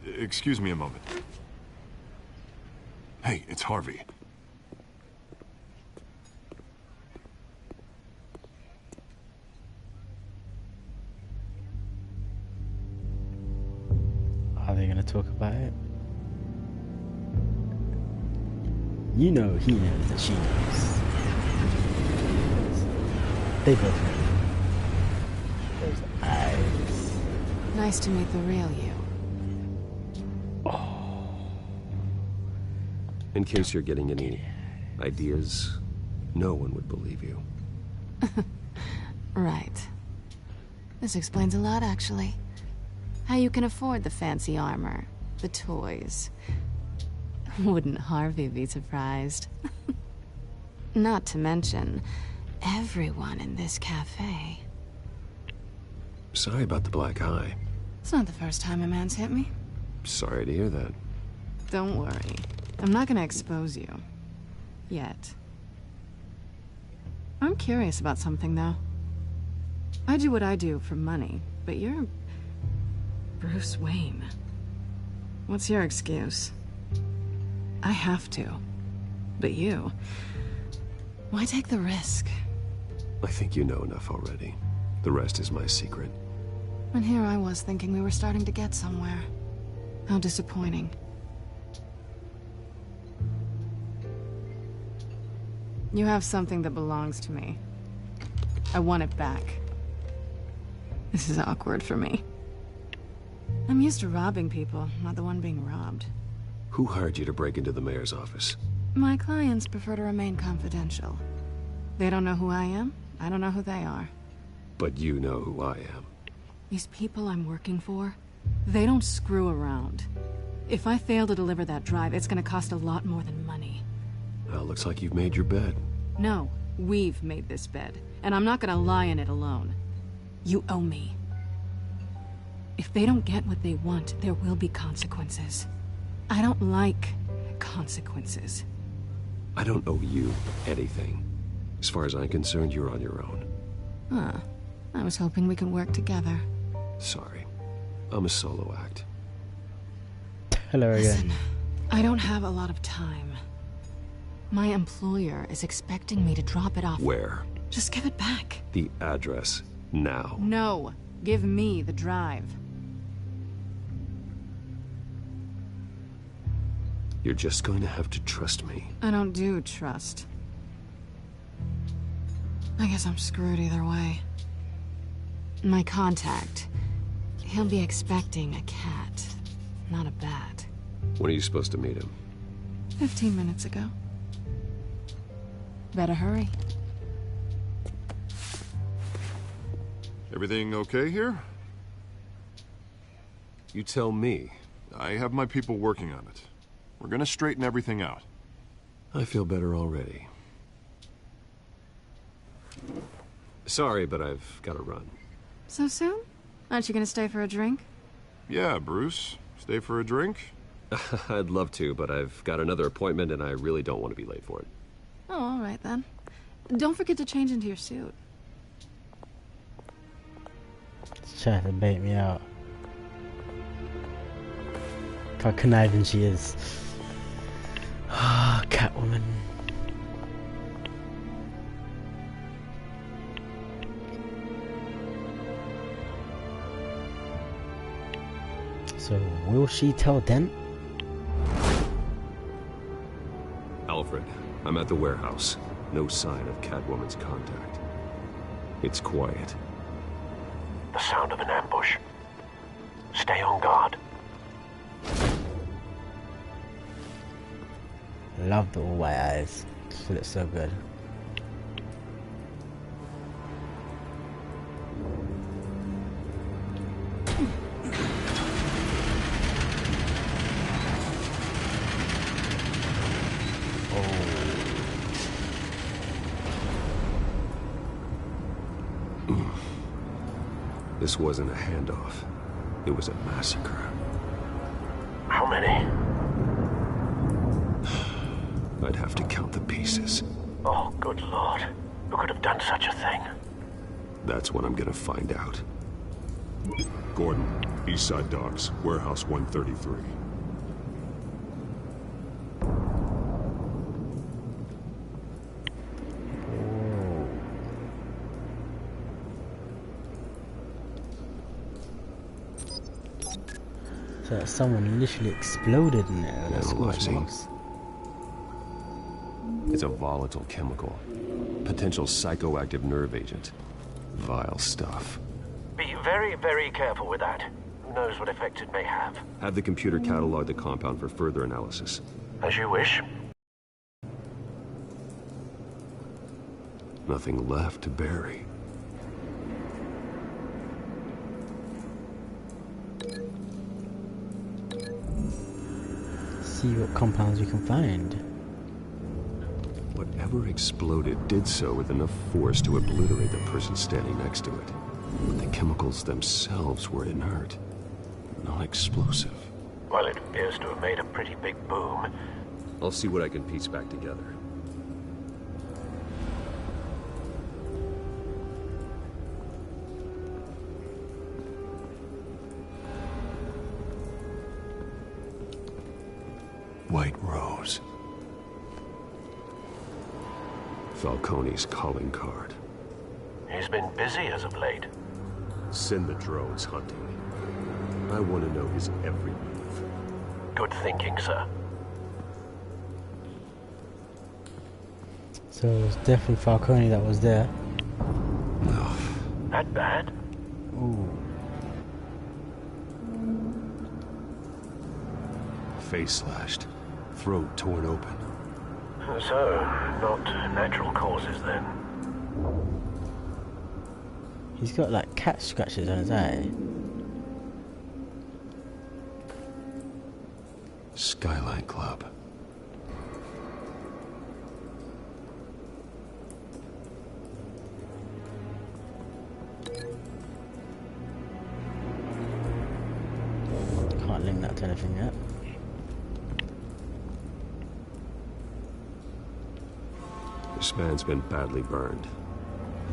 [SPEAKER 10] Excuse me a moment. Hey, it's Harvey.
[SPEAKER 1] Are they gonna talk about it? You know he knows that she knows. They both know. Those eyes.
[SPEAKER 11] Nice to meet the real you.
[SPEAKER 2] In case you're getting any ideas, no one would believe you.
[SPEAKER 11] Right. This explains a lot, actually. How you can afford the fancy armor, the toys. Wouldn't Harvey be surprised? Not to mention, everyone in this cafe.
[SPEAKER 2] Sorry about the black eye.
[SPEAKER 11] It's not the first time a man's hit me.
[SPEAKER 2] Sorry to hear that.
[SPEAKER 11] Don't worry. I'm not gonna expose you. Yet. I'm curious about something, though. I do what I do for money, but you're... Bruce Wayne. What's your excuse? I have to. But you... Why take the risk?
[SPEAKER 2] I think you know enough already. The rest is my secret.
[SPEAKER 11] And here I was thinking we were starting to get somewhere. How disappointing. You have something that belongs to me. I want it back. This is awkward for me. I'm used to robbing people, not the one being robbed.
[SPEAKER 2] Who hired you to break into the mayor's office?
[SPEAKER 11] My clients prefer to remain confidential. They don't know who I am, I don't know who they are.
[SPEAKER 2] But you know who I am.
[SPEAKER 11] These people I'm working for, they don't screw around. If I fail to deliver that drive, it's gonna cost a lot more than money.
[SPEAKER 2] Well, looks like you've made your bed.
[SPEAKER 11] No, we've made this bed, and I'm not gonna lie in it alone. You owe me. If they don't get what they want, there will be consequences. I don't like consequences.
[SPEAKER 2] I don't owe you anything. As far as I'm concerned, you're on your own.
[SPEAKER 11] Huh. I was hoping we could work together.
[SPEAKER 2] Sorry. I'm a solo act.
[SPEAKER 1] Hello again.
[SPEAKER 11] Listen, I don't have a lot of time. My employer is expecting me to drop it off.
[SPEAKER 2] Where?
[SPEAKER 11] Just give it back.
[SPEAKER 2] The address. Now.
[SPEAKER 11] No. Give me the drive.
[SPEAKER 2] You're just going to have to trust me.
[SPEAKER 11] I don't do trust. I guess I'm screwed either way. My contact. He'll be expecting a cat, not a bat.
[SPEAKER 2] When are you supposed to meet him?
[SPEAKER 11] 15 minutes ago. Better hurry.
[SPEAKER 10] Everything okay here?
[SPEAKER 2] You tell me.
[SPEAKER 10] I have my people working on it. We're gonna straighten everything out.
[SPEAKER 2] I feel better already. Sorry, but I've got to run.
[SPEAKER 11] So soon? Aren't you gonna stay for a drink?
[SPEAKER 10] Yeah, Bruce. Stay for a drink?
[SPEAKER 2] I'd love to, but I've got another appointment and I really don't want to be late for it.
[SPEAKER 11] Oh, all right then. Don't forget to change into your suit.
[SPEAKER 1] She's trying to bait me out. Look how conniving she is. Ah, Catwoman. So, will she tell Dent?
[SPEAKER 2] Alfred, I'm at the warehouse. No sign of Catwoman's contact. It's quiet.
[SPEAKER 5] The sound of an ambush. Stay on guard.
[SPEAKER 1] Love the all white eyes. She looks so good.
[SPEAKER 2] This wasn't a handoff. It was a massacre.
[SPEAKER 5] How many?
[SPEAKER 2] I'd have to count the pieces.
[SPEAKER 5] Oh, good lord. Who could have done such a thing?
[SPEAKER 2] That's what I'm gonna find out.
[SPEAKER 10] Gordon, Eastside Docks, Warehouse 133.
[SPEAKER 1] So someone literally exploded in there. That's
[SPEAKER 2] Analyzing.
[SPEAKER 1] marks.
[SPEAKER 2] It's a volatile chemical. Potential psychoactive nerve agent. Vile stuff.
[SPEAKER 5] Be very, very careful with that. Who knows what effect it may have.
[SPEAKER 2] Have the computer catalog the compound for further analysis.
[SPEAKER 5] As you wish.
[SPEAKER 2] Nothing left to bury.
[SPEAKER 1] See what compounds you can find.
[SPEAKER 2] What Whatever exploded did so with enough force to obliterate the person standing next to it. But the chemicals themselves were inert, non-explosive.
[SPEAKER 5] Well, it appears to have made a pretty big boom.
[SPEAKER 2] I'll see what I can piece back together.
[SPEAKER 10] White Rose.
[SPEAKER 2] Falcone's calling card.
[SPEAKER 5] He's been busy as of late.
[SPEAKER 2] Send the drones hunting. I want to know his every move.
[SPEAKER 5] Good thinking, sir.
[SPEAKER 1] So it was definitely Falcone that was there.
[SPEAKER 5] That bad?
[SPEAKER 1] Ooh.
[SPEAKER 2] Face slashed. Throat torn open.
[SPEAKER 5] So, not natural causes then.
[SPEAKER 1] He's got like cat scratches on his eye.
[SPEAKER 2] Skyline Club.
[SPEAKER 1] Can't link that to anything yet.
[SPEAKER 2] This man's been badly burned.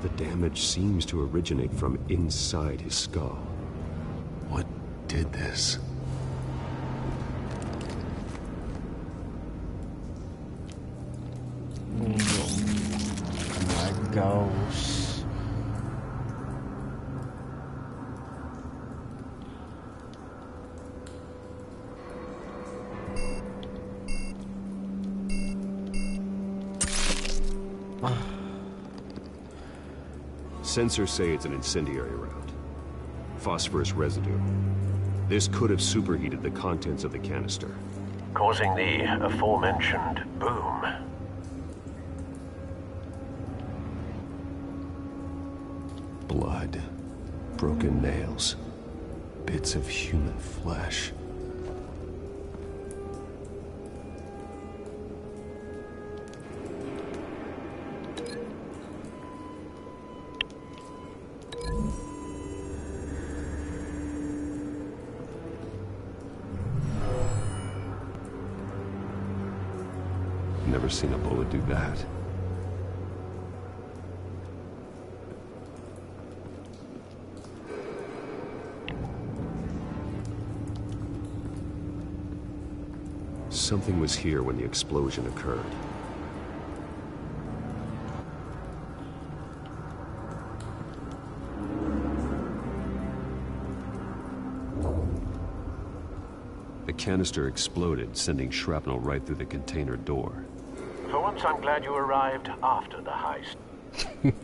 [SPEAKER 2] The damage seems to originate from inside his skull. What did this?
[SPEAKER 1] Oh my gosh.
[SPEAKER 2] Sensors say it's an incendiary round. Phosphorus residue. This could have superheated the contents of the canister.
[SPEAKER 5] Causing the aforementioned boom.
[SPEAKER 2] Blood. Broken nails. Bits of human flesh. Never seen a bullet do that. Something was here when the explosion occurred. The canister exploded, sending shrapnel right through the container door.
[SPEAKER 5] For once, I'm glad you arrived after the heist.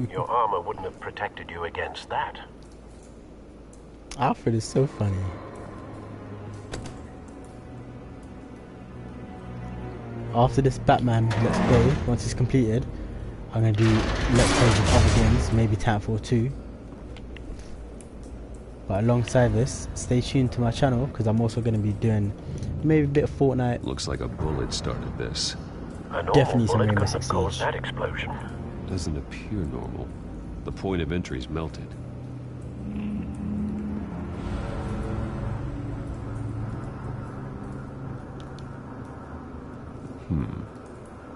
[SPEAKER 5] Your armor wouldn't have protected you against that.
[SPEAKER 1] Alfred is so funny. After this Batman Let's Play, once it's completed, I'm going to do Let's Plays of other games, maybe Titanfall 2. But alongside this, stay tuned to my channel, because I'm also going to be doing maybe a bit of Fortnite.
[SPEAKER 2] Looks like a bullet started this.
[SPEAKER 1] Definitely some Rainbow Six Siege.
[SPEAKER 5] That explosion.
[SPEAKER 2] Doesn't appear normal. The point of entry's melted.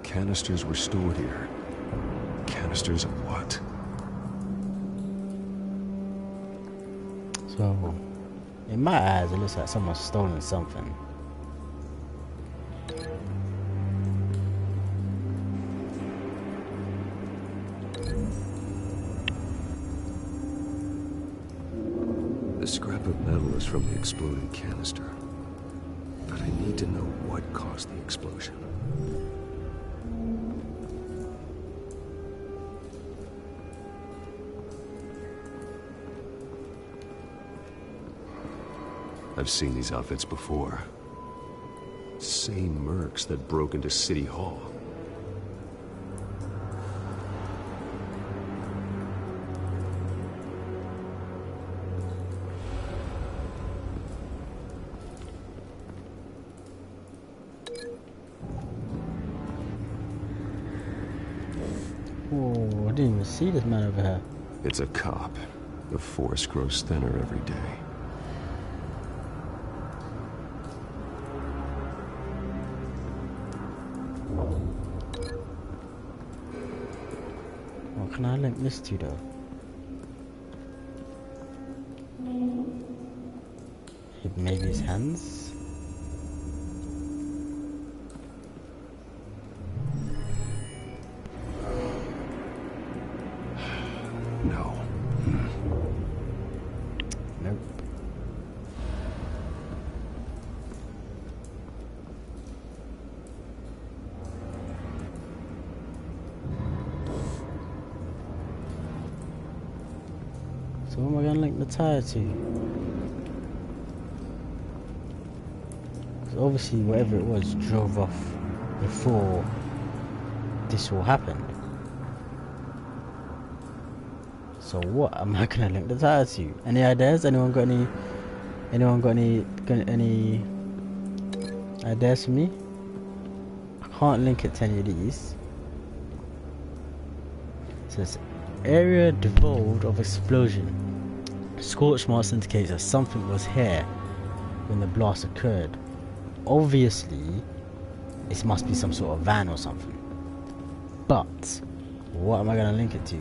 [SPEAKER 2] Canisters were stored here. Canisters of what?
[SPEAKER 1] So, in my eyes, it looks like someone's stolen something.
[SPEAKER 2] The scrap of metal is from the exploded canister. But I need to know what caused the explosion. I've seen these outfits before. Same mercs that broke into City Hall.
[SPEAKER 1] didn't even see this man over here.
[SPEAKER 2] It's a cop. The force grows thinner every day.
[SPEAKER 1] What can I link this to though? Maybe his hands?
[SPEAKER 2] No.
[SPEAKER 1] Nope. So what am I gonna link the tire to? Obviously whatever it was drove off before this all happened. So what am I gonna link the tire to? Any ideas? Anyone got any ideas for me? I can't link it to any of these. It says area devolved of explosion. Scorch marks indicates that something was here when the blast occurred. Obviously, it must be some sort of van or something. But, what am I going to link it to?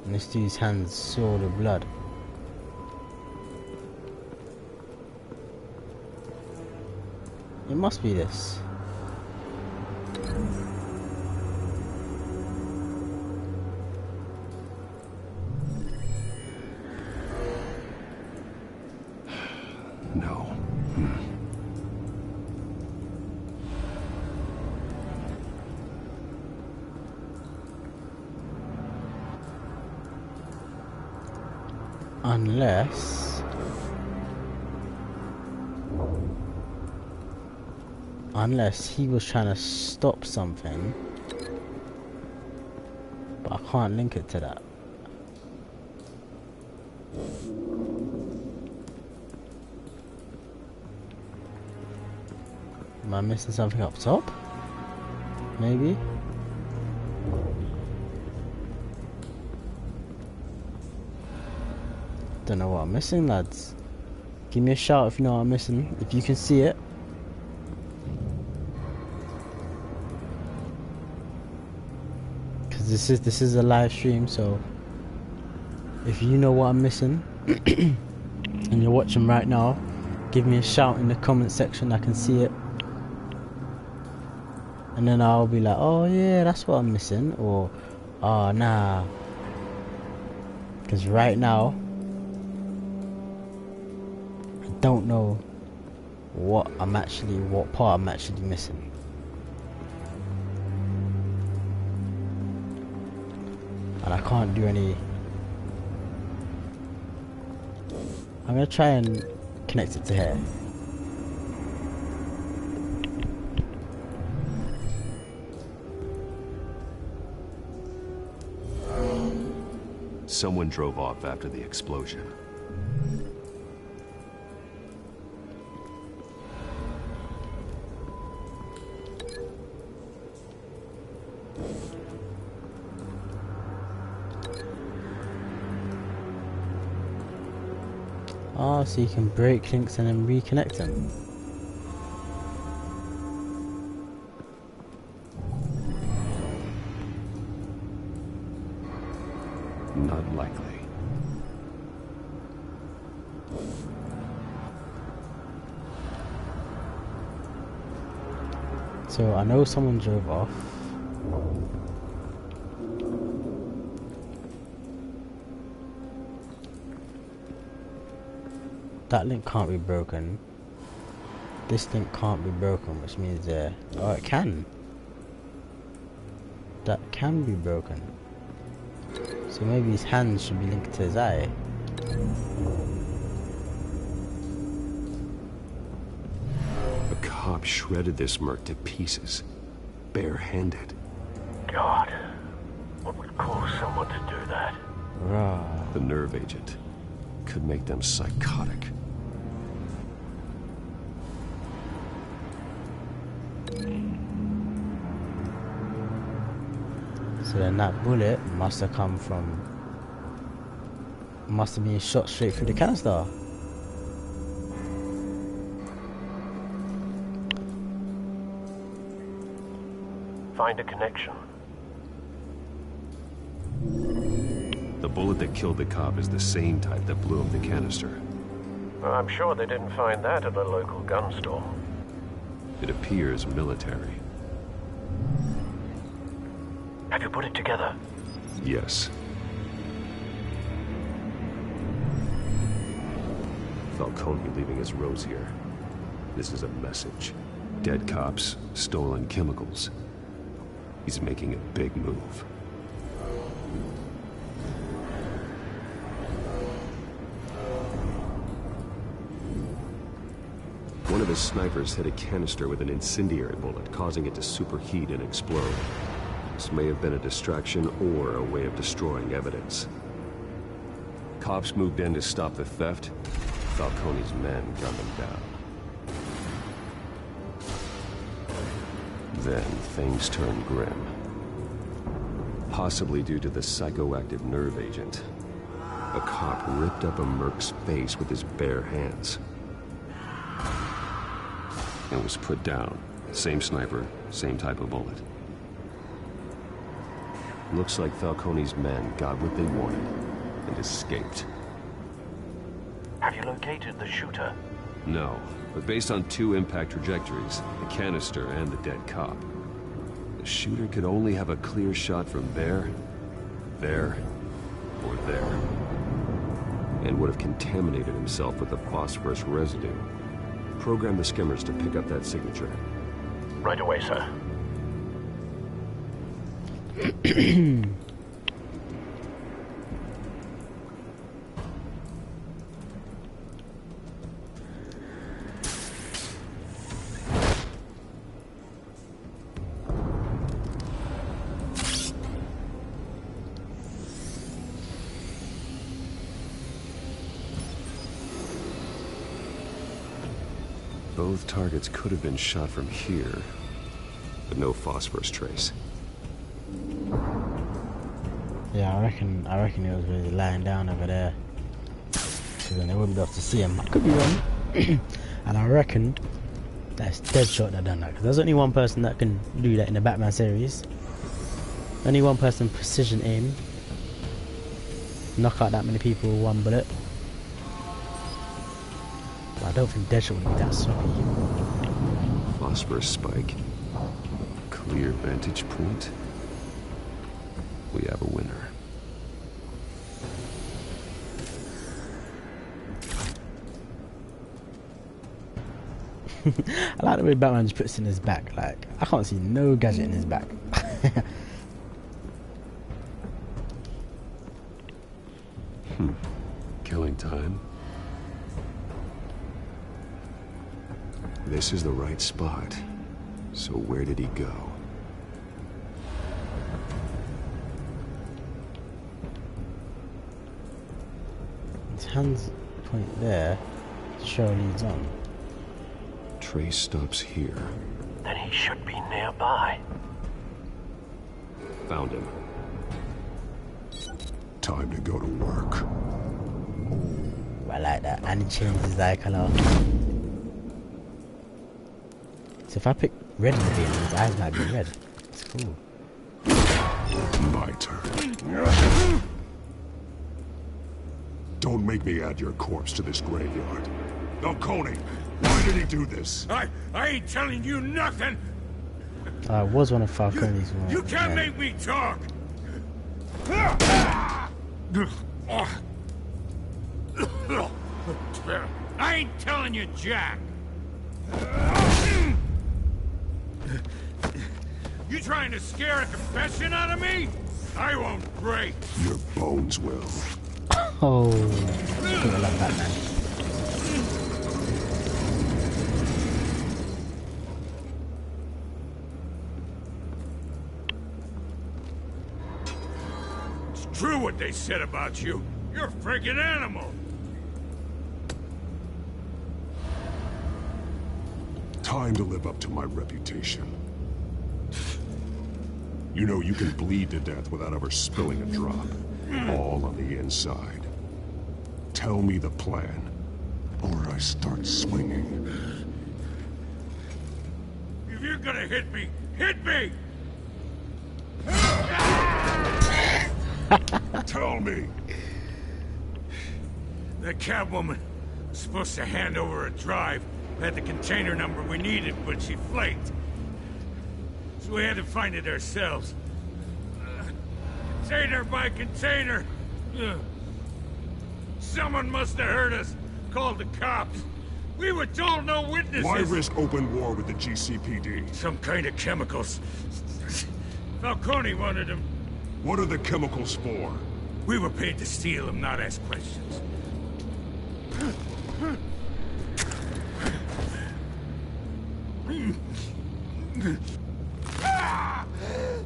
[SPEAKER 1] And this dude's hands saw the blood. It must be this.
[SPEAKER 2] No.
[SPEAKER 1] Unless he was trying to stop something, but I can't link it to that. Am I missing something up top? Maybe? Don't know what I'm missing, lads. Give me a shout if you know what I'm missing, if you can see it. Because this is a live stream, so if you know what I'm missing and you're watching right now, give me a shout in the comment section. I can see it. And then I'll be like, oh yeah, that's what I'm missing, or oh nah. Because right now, I don't know what part I'm actually missing. And I can't do any. I'm gonna try and connect it to here.
[SPEAKER 2] Someone drove off after the explosion.
[SPEAKER 1] Oh, so you can break links and then reconnect them.
[SPEAKER 2] Not likely.
[SPEAKER 1] So I know someone drove off. That link can't be broken. This link can't be broken, which means oh, it can. That can be broken. So maybe his hands should be linked to his eye.
[SPEAKER 2] A cop shredded this merc to pieces, barehanded.
[SPEAKER 14] God, what would cause someone to do that?
[SPEAKER 1] Right.
[SPEAKER 2] The nerve agent could make them psychotic.
[SPEAKER 1] So then that bullet must have come from... must have been shot straight through the canister.
[SPEAKER 14] Find a connection.
[SPEAKER 2] The bullet that killed the cop is the same type that blew up the canister.
[SPEAKER 14] Well, I'm sure they didn't find that at a local gun store.
[SPEAKER 2] It appears military.
[SPEAKER 14] Have you put it together?
[SPEAKER 2] Yes. Falcone leaving his rose here. This is a message. Dead cops, stolen chemicals. He's making a big move. One of his snipers hit a canister with an incendiary bullet, causing it to superheat and explode. This may have been a distraction or a way of destroying evidence. Cops moved in to stop the theft. Falcone's men gunned them down. Then things turned grim. Possibly due to the psychoactive nerve agent. A cop ripped up a merc's face with his bare hands. And was put down. Same sniper, same type of bullet. Looks like Falcone's men got what they wanted and escaped.
[SPEAKER 14] Have you located the shooter?
[SPEAKER 2] No, but based on two impact trajectories, the canister and the dead cop, the shooter could only have a clear shot from there, or there, and would have contaminated himself with the phosphorus residue. Program the skimmers to pick up that signature.
[SPEAKER 14] Right away, sir.
[SPEAKER 2] Both targets could have been shot from here, but no phosphorus trace.
[SPEAKER 1] Yeah, I reckon it was really lying down over there. So then they wouldn't be able to see him. I could be wrong. And I reckon that's Deadshot that done that. Because there's only one person that can do that in the Batman series. Only one person precision aim. Knock out that many people with one bullet. But I don't think Deadshot would be that sloppy.
[SPEAKER 2] Phosphorus spike. Clear vantage point. We have a winner.
[SPEAKER 1] I like the way Batman just puts it in his back. Like, I can't see no gadget in his back.
[SPEAKER 2] Killing time. This is the right spot. So where did he go?
[SPEAKER 1] His hands point there. Show leads on.
[SPEAKER 2] Trace stops here.
[SPEAKER 14] Then he should be nearby.
[SPEAKER 2] Found him.
[SPEAKER 15] Time to go to work.
[SPEAKER 1] I like that. And he changed his eye color. So if I pick red in the game, his eyes might be red. It's cool.
[SPEAKER 15] My turn. Don't make me add your corpse to this graveyard. Falcone, why did he do this?
[SPEAKER 12] I ain't telling you nothing.
[SPEAKER 1] I was one of Falcone's ones.
[SPEAKER 12] You can't make me talk. I ain't telling you, Jack. You trying to scare a confession out of me? I won't break.
[SPEAKER 15] Your bones will.
[SPEAKER 1] Oh, I love Batman.
[SPEAKER 12] It's true what they said about you. You're a freaking animal.
[SPEAKER 15] Time trying to live up to my reputation. You know you can bleed to death without ever spilling a drop. All on the inside. Tell me the plan, or I start swinging.
[SPEAKER 12] If you're gonna hit me, hit me!
[SPEAKER 15] Tell me!
[SPEAKER 12] The cabwoman was supposed to hand over a drive. Had the container number we needed, but she flaked. So we had to find it ourselves. Container by container. Someone must have heard us. Called the cops. We were told no witnesses.
[SPEAKER 15] Why risk open war with the GCPD?
[SPEAKER 12] Some kind of chemicals. Falcone wanted them.
[SPEAKER 15] What are the chemicals for?
[SPEAKER 12] We were paid to steal them, not ask questions.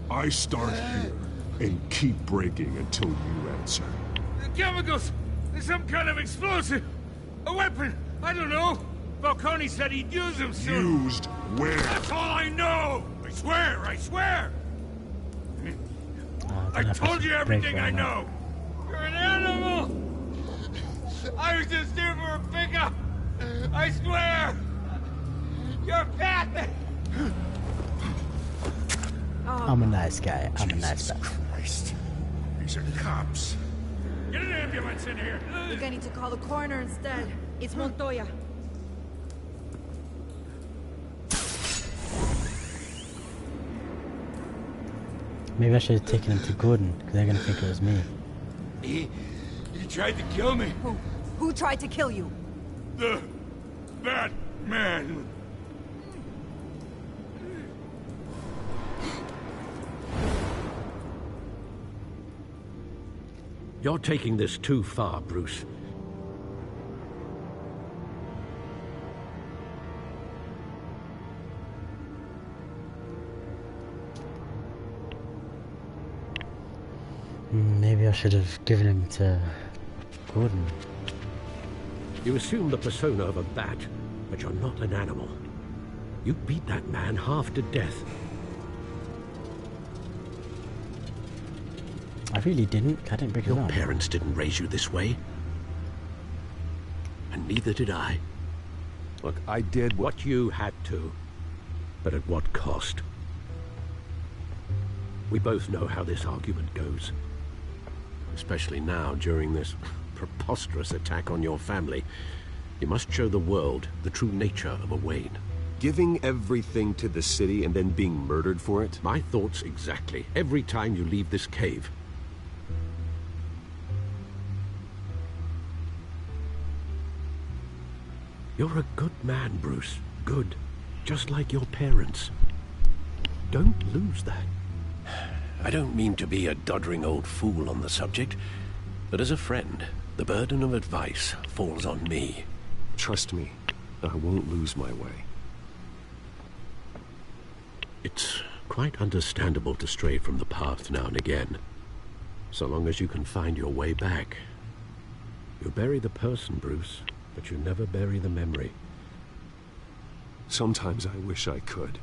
[SPEAKER 15] I start here and keep breaking until you answer.
[SPEAKER 12] The chemicals! There's some kind of explosive! A weapon! I don't know! Falcone said he'd use them soon.
[SPEAKER 15] Used where?
[SPEAKER 12] That's all I know! I swear! I swear! I told you everything I know! You're an animal! I was just here for a pickup! I swear! You're pathetic!
[SPEAKER 1] I'm a nice guy. I'm a nice guy.
[SPEAKER 12] Christ. These are cops. Get an ambulance in here!
[SPEAKER 9] We're gonna need to call the coroner instead. It's Montoya.
[SPEAKER 1] Maybe I should have taken him to Gordon, because they're gonna think it was me.
[SPEAKER 12] He tried to kill me.
[SPEAKER 9] Who tried to kill you?
[SPEAKER 12] That man.
[SPEAKER 5] You're taking this too far, Bruce.
[SPEAKER 1] Maybe I should have given him to Gordon.
[SPEAKER 5] You assume the persona of a bat, but you're not an animal. You beat that man half to death.
[SPEAKER 1] I really didn't. I didn't break his
[SPEAKER 5] Your
[SPEAKER 1] arm.
[SPEAKER 5] parents didn't raise you this way. And neither did I.
[SPEAKER 2] Look, I did
[SPEAKER 5] what you had to. But at what cost? We both know how this argument goes. Especially now, during this preposterous attack on your family. You must show the world the true nature of a Wayne.
[SPEAKER 2] Giving everything to the city and then being murdered for it?
[SPEAKER 5] My thoughts exactly. Every time you leave this cave. You're a good man, Bruce. Good. Just like your parents. Don't lose that. I don't mean to be a doddering old fool on the subject, but as a friend, the burden of advice falls on me.
[SPEAKER 2] Trust me, I won't lose my way.
[SPEAKER 5] It's quite understandable to stray from the path now and again, so long as you can find your way back. You bury the person, Bruce, but you never bury the memory.
[SPEAKER 2] Sometimes I wish I could.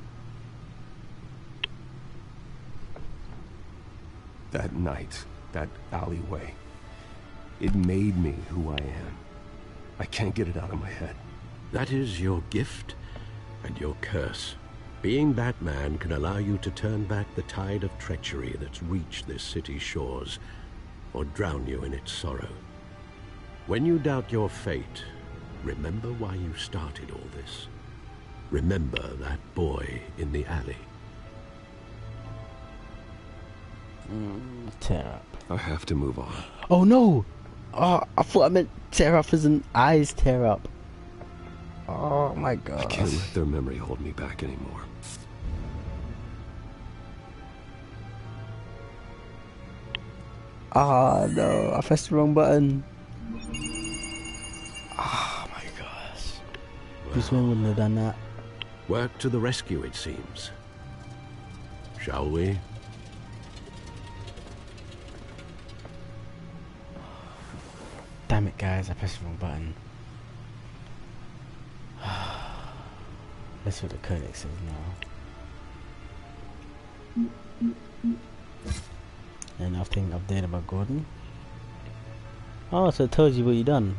[SPEAKER 2] That night, that alleyway, it made me who I am. I can't get it out of my head.
[SPEAKER 5] That is your gift and your curse. Being Batman can allow you to turn back the tide of treachery that's reached this city's shores, or drown you in its sorrow. When you doubt your fate, remember why you started all this. Remember that boy in the alley.
[SPEAKER 1] Tear up.
[SPEAKER 2] I have to move on.
[SPEAKER 1] Oh no! Oh, I thought I meant tear up as in eyes tear up. Oh my god.
[SPEAKER 2] I can't let their memory hold me back anymore.
[SPEAKER 1] Ah no, I pressed the wrong button. Oh my gosh. Bruce Wayne wouldn't have done that.
[SPEAKER 5] Work to the rescue, it seems. Shall we?
[SPEAKER 1] Damn it, guys, I pressed the wrong button. Let's see what the codex says now. And nothing updated about Gordon. Oh, so it tells you what you done.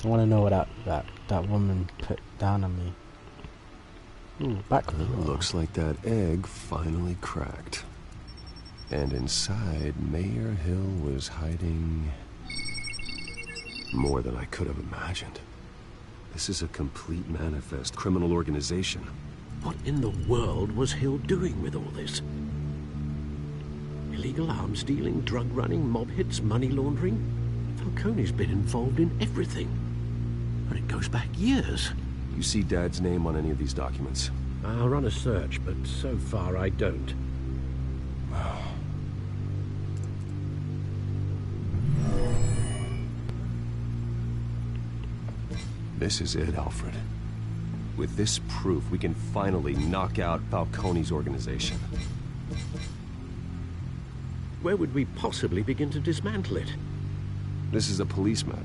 [SPEAKER 1] I want to know what that woman put down on me. Ooh, back.
[SPEAKER 2] Looks like that egg finally cracked. And inside, Mayor Hill was hiding more than I could have imagined. This is a complete manifest criminal organization.
[SPEAKER 5] What in the world was Hill doing with all this? Illegal arms dealing, drug running, mob hits, money laundering? Falcone's been involved in everything. And it goes back years.
[SPEAKER 2] You see Dad's name on any of these documents?
[SPEAKER 5] I'll run a search, but so far I don't.
[SPEAKER 2] This is it, Alfred. With this proof, we can finally knock out Falcone's organization.
[SPEAKER 5] Where would we possibly begin to dismantle it?
[SPEAKER 2] This is a police matter.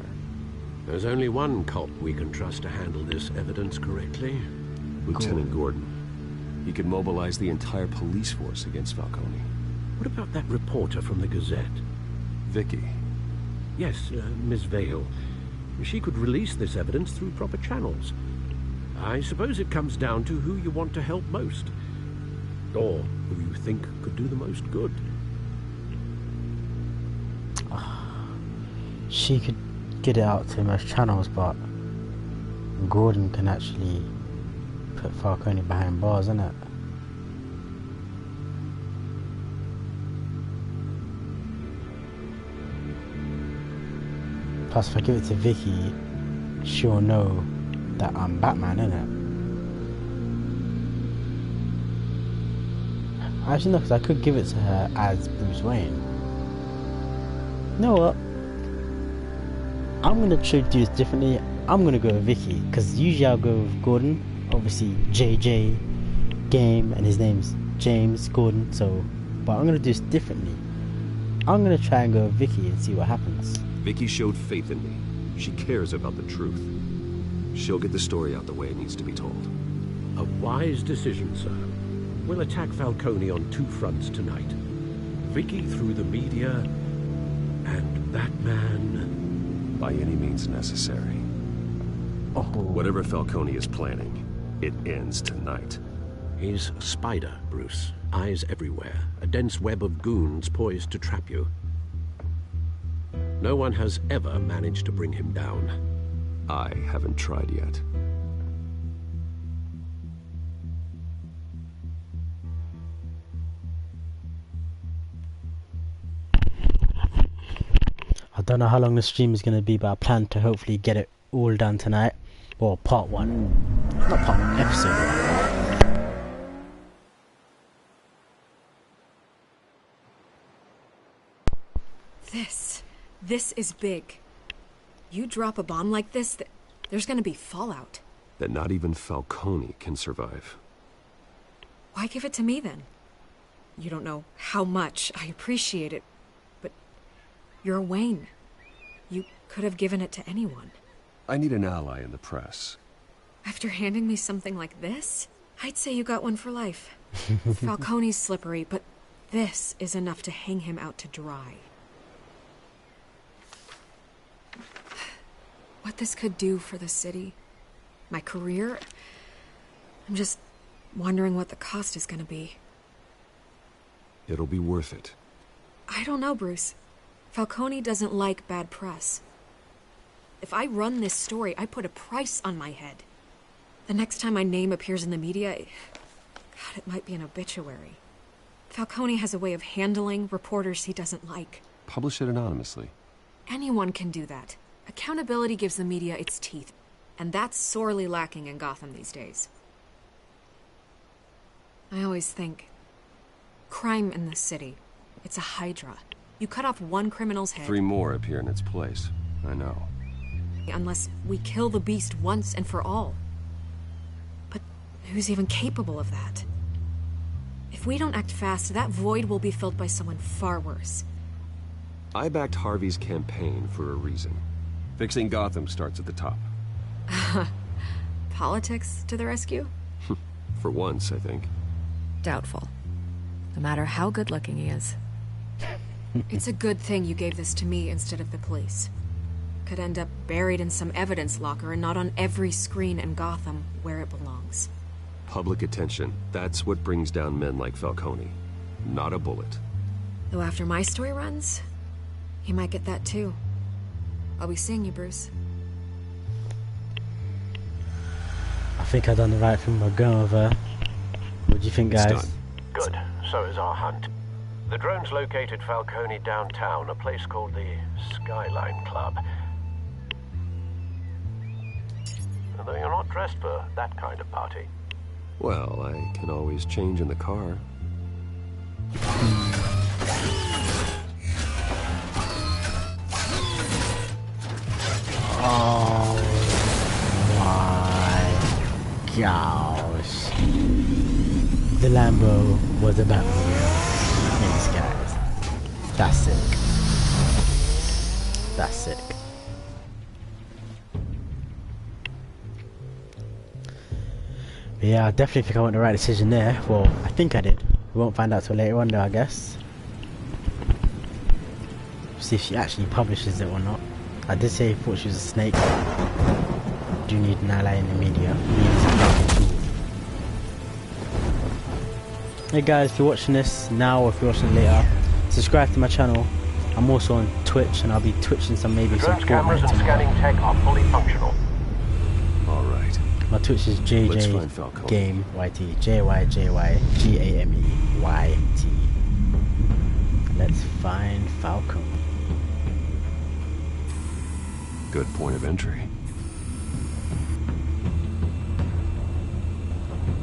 [SPEAKER 5] There's only one cop we can trust to handle this evidence correctly.
[SPEAKER 2] Lieutenant Gordon. He could mobilize the entire police force against Falcone.
[SPEAKER 5] What about that reporter from the Gazette?
[SPEAKER 2] Vicky.
[SPEAKER 5] Yes, Miss Vale. She could release this evidence through proper channels. I suppose it comes down to who you want to help most. Or who you think could do the most good.
[SPEAKER 1] She could get it out to most channels, but Gordon can actually put Falcone behind bars, isn't it? Plus, if I give it to Vicky, she'll know that I'm Batman, innit? Actually, no, because I could give it to her as Bruce Wayne. You know what? I'm gonna try to do this differently. I'm gonna go with Vicky, because usually I'll go with Gordon. Obviously, JJ Game, and his name's James Gordon. So, but I'm gonna do this differently. I'm gonna try and go with Vicky and see what happens.
[SPEAKER 2] Vicky showed faith in me. She cares about the truth. She'll get the story out the way it needs to be told.
[SPEAKER 5] A wise decision, sir. We'll attack Falcone on two fronts tonight. Vicky through the media, and Batman...
[SPEAKER 2] by any means necessary.
[SPEAKER 1] Oh.
[SPEAKER 2] Whatever Falcone is planning, it ends tonight.
[SPEAKER 5] He's a spider, Bruce. Eyes everywhere. A dense web of goons poised to trap you. No one has ever managed to bring him down.
[SPEAKER 2] I haven't tried yet.
[SPEAKER 1] I don't know how long the stream is going to be, but I plan to hopefully get it all done tonight. Or part one. Not part one, episode one.
[SPEAKER 8] This is big. You drop a bomb like this, there's going to be fallout.
[SPEAKER 2] That not even Falcone can survive.
[SPEAKER 8] Why give it to me then? You don't know how much I appreciate it, but you're Wayne. You could have given it to anyone.
[SPEAKER 2] I need an ally in the press.
[SPEAKER 8] After handing me something like this, I'd say you got one for life. Falcone's slippery, but this is enough to hang him out to dry. What this could do for the city, my career, I'm just wondering what the cost is going to be.
[SPEAKER 2] It'll be worth it.
[SPEAKER 8] I don't know, Bruce. Falcone doesn't like bad press. If I run this story, I put a price on my head. The next time my name appears in the media, God, it might be an obituary. Falcone has a way of handling reporters he doesn't like.
[SPEAKER 2] Publish it anonymously.
[SPEAKER 8] Anyone can do that. Accountability gives the media its teeth, and that's sorely lacking in Gotham these days. I always think, crime in the city, it's a hydra. You cut off one criminal's head...
[SPEAKER 2] 3 more appear in its place. I know.
[SPEAKER 8] unless we kill the beast once and for all. But who's even capable of that? If we don't act fast, that void will be filled by someone far worse.
[SPEAKER 2] I backed Harvey's campaign for a reason. Fixing Gotham starts at the top.
[SPEAKER 8] Politics to the rescue?
[SPEAKER 2] For once, I think.
[SPEAKER 8] Doubtful. No matter how good-looking he is. It's a good thing you gave this to me instead of the police. Could end up buried in some evidence locker and not on every screen in Gotham where it belongs.
[SPEAKER 2] Public attention. That's what brings down men like Falcone. Not a bullet.
[SPEAKER 8] Though after my story runs, he might get that too. I'll be seeing you, Bruce.
[SPEAKER 1] I think I done the right thing by going over. What do you think, guys?
[SPEAKER 5] Good. So is our hunt. The drones located Falcone downtown, a place called the Skyline Club. Although you're not dressed for that kind of party.
[SPEAKER 2] Well, I can always change in the car.
[SPEAKER 1] Oh my gosh. The Lambo was a Batmobile in disguise. That's sick. That's sick. But yeah, I definitely think I went the right decision there. Well, I think I did. We won't find out till later on though, I guess. See if she actually publishes it or not. I did say I thought she was a snake. Do need an ally in the media. Hey guys, if you're watching this now or if you're watching it later, subscribe to my channel. I'm also on Twitch and I'll be twitching some maybe some
[SPEAKER 5] cameras and scanning tech are fully functional.
[SPEAKER 2] Alright.
[SPEAKER 1] My Twitch is JayJayGameYT. JayJayGameYT. Let's find Falcone.
[SPEAKER 2] Good point of entry.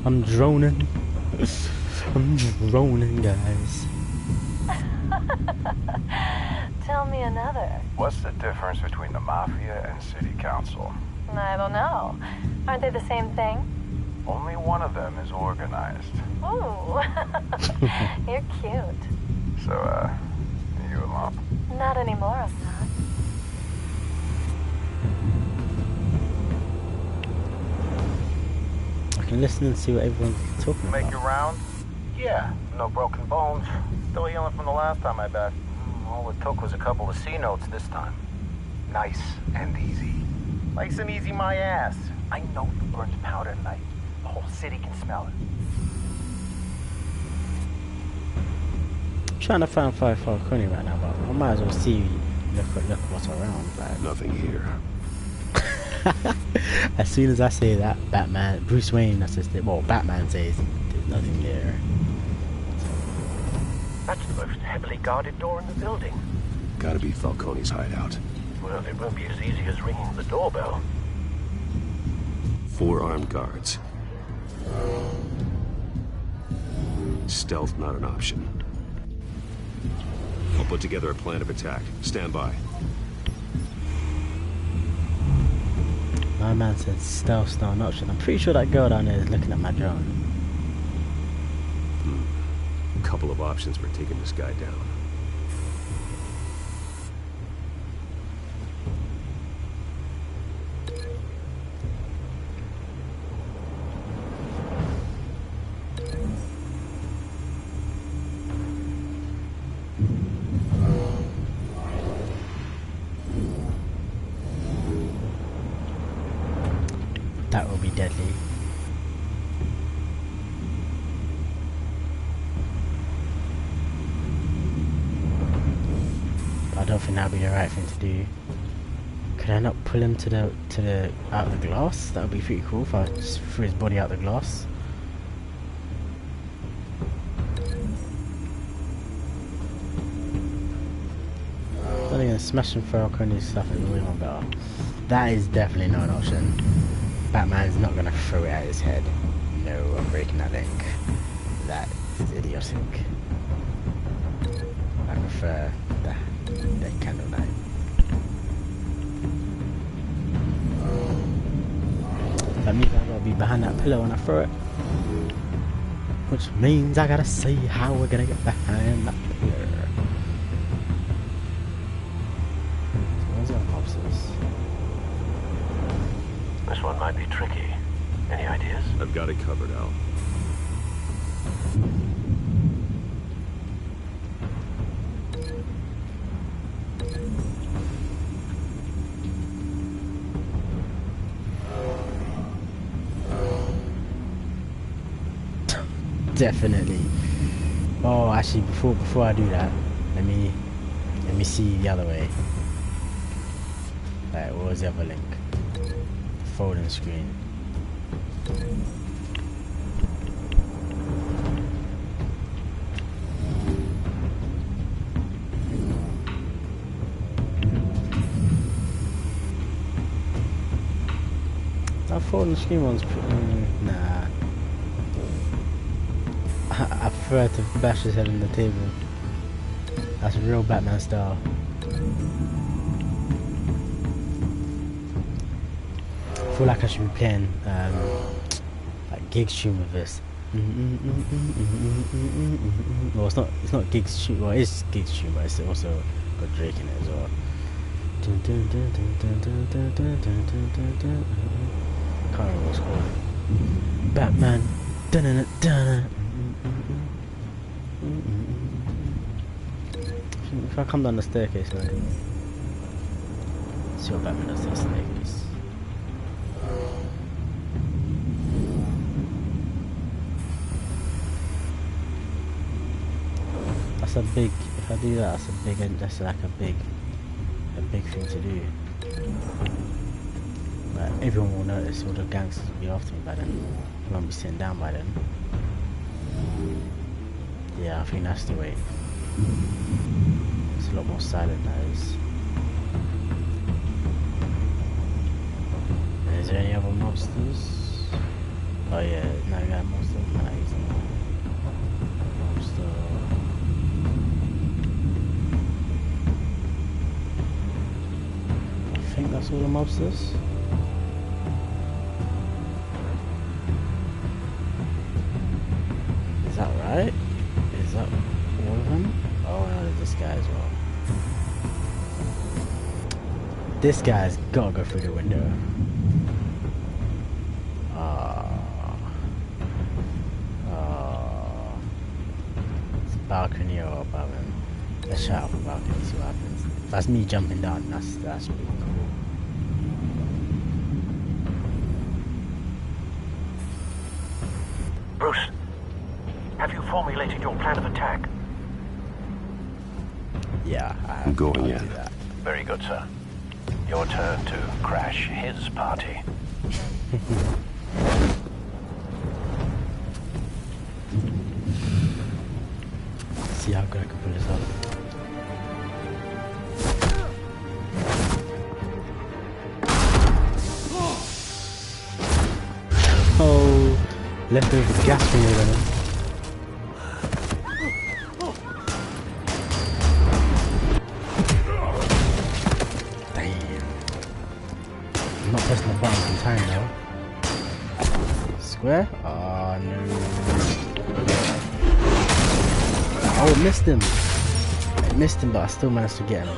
[SPEAKER 1] I'm droning. I'm droning, guys.
[SPEAKER 16] Tell me another.
[SPEAKER 17] What's the difference between the Mafia and City Council?
[SPEAKER 16] I don't know. Aren't they the same thing?
[SPEAKER 17] Only one of them is organized.
[SPEAKER 16] Ooh. You're cute.
[SPEAKER 17] So, are you a mop?
[SPEAKER 16] Not anymore, Assad.
[SPEAKER 1] I can listen and see what everyone's talking
[SPEAKER 17] Make
[SPEAKER 1] about.
[SPEAKER 17] your round? Yeah, no broken bones. Still healing from the last time I bet. All it took was a couple of C notes this time. Nice and easy. Nice and easy my ass. I know who burns powder at night. The whole city can smell it.
[SPEAKER 1] I'm trying to find Falcone right now, but I might as well see. Look what's around. Like.
[SPEAKER 2] Nothing here.
[SPEAKER 1] As soon as I say that, Bruce Wayne assistant, well, Batman says there's nothing there.
[SPEAKER 5] That's the most heavily guarded door in the building.
[SPEAKER 2] Gotta be Falcone's hideout.
[SPEAKER 5] Well, it won't be as easy as ringing the doorbell.
[SPEAKER 2] 4 armed guards. Stealth not an option. I'll put together a plan of attack. Stand by.
[SPEAKER 1] My man said stealth's not an option. I'm pretty sure that girl down there is looking at my drone.
[SPEAKER 2] Couple of options for taking this guy down.
[SPEAKER 1] That will be deadly. I don't think that'd be the right thing to do. Could I not pull him to the out of the glass? That would be pretty cool if I just threw his body out the glass. Then again, smashing Falcone's stuff is way more better. That is definitely not an option. Batman's not gonna throw it at his head. No, I'm breaking that link. That is idiotic. I prefer the candlelight. That means I gotta be behind that pillar when I throw it. Which means I gotta see how we're gonna get behind that pillar. So where's our mobsters?
[SPEAKER 14] This one might be tricky. Any ideas?
[SPEAKER 2] I've got it covered, Al.
[SPEAKER 1] Definitely. Oh, actually, before I do that, let me see the other way. Right, what was the other link? Folding screen. That folding screen one's nah. I prefer to bash his head on the table. That's real Batman style. I feel like I should be playing like gig stream with this. Well, it's not gig stream. Well, it is gig stream, but it's also got Drake in it as well. Can't remember what's called. Batman. If I come down the staircase, man. See what Batman does to the staircase. That's a big. If I do that, that's a big. That's like a big thing to do. Like, everyone will notice. All the gangsters will be after me by then. I won't be sitting down by then. Yeah, I think that's the way. It's a lot more silent now. Is there any other monsters? Oh yeah, no, I got monster. Nice. Monster. I think that's all the monsters. Is that right? Is that all of them? Oh no, there's this guy as well. This guy's gotta go through the window. It's a balcony or above him. Let's shout out the balcony, see what happens. If that's me jumping down, that's pretty cool.
[SPEAKER 14] Bruce, have you formulated your plan of attack?
[SPEAKER 1] Yeah,
[SPEAKER 2] I'm going in.
[SPEAKER 14] Very good, sir. Your turn to crash his party.
[SPEAKER 1] See how good I can pull this off. Oh, left over the gas grenade on him. Not pressing the buttons in time though. Square? Oh no. Oh, it missed him. It missed him, but I still managed to get him.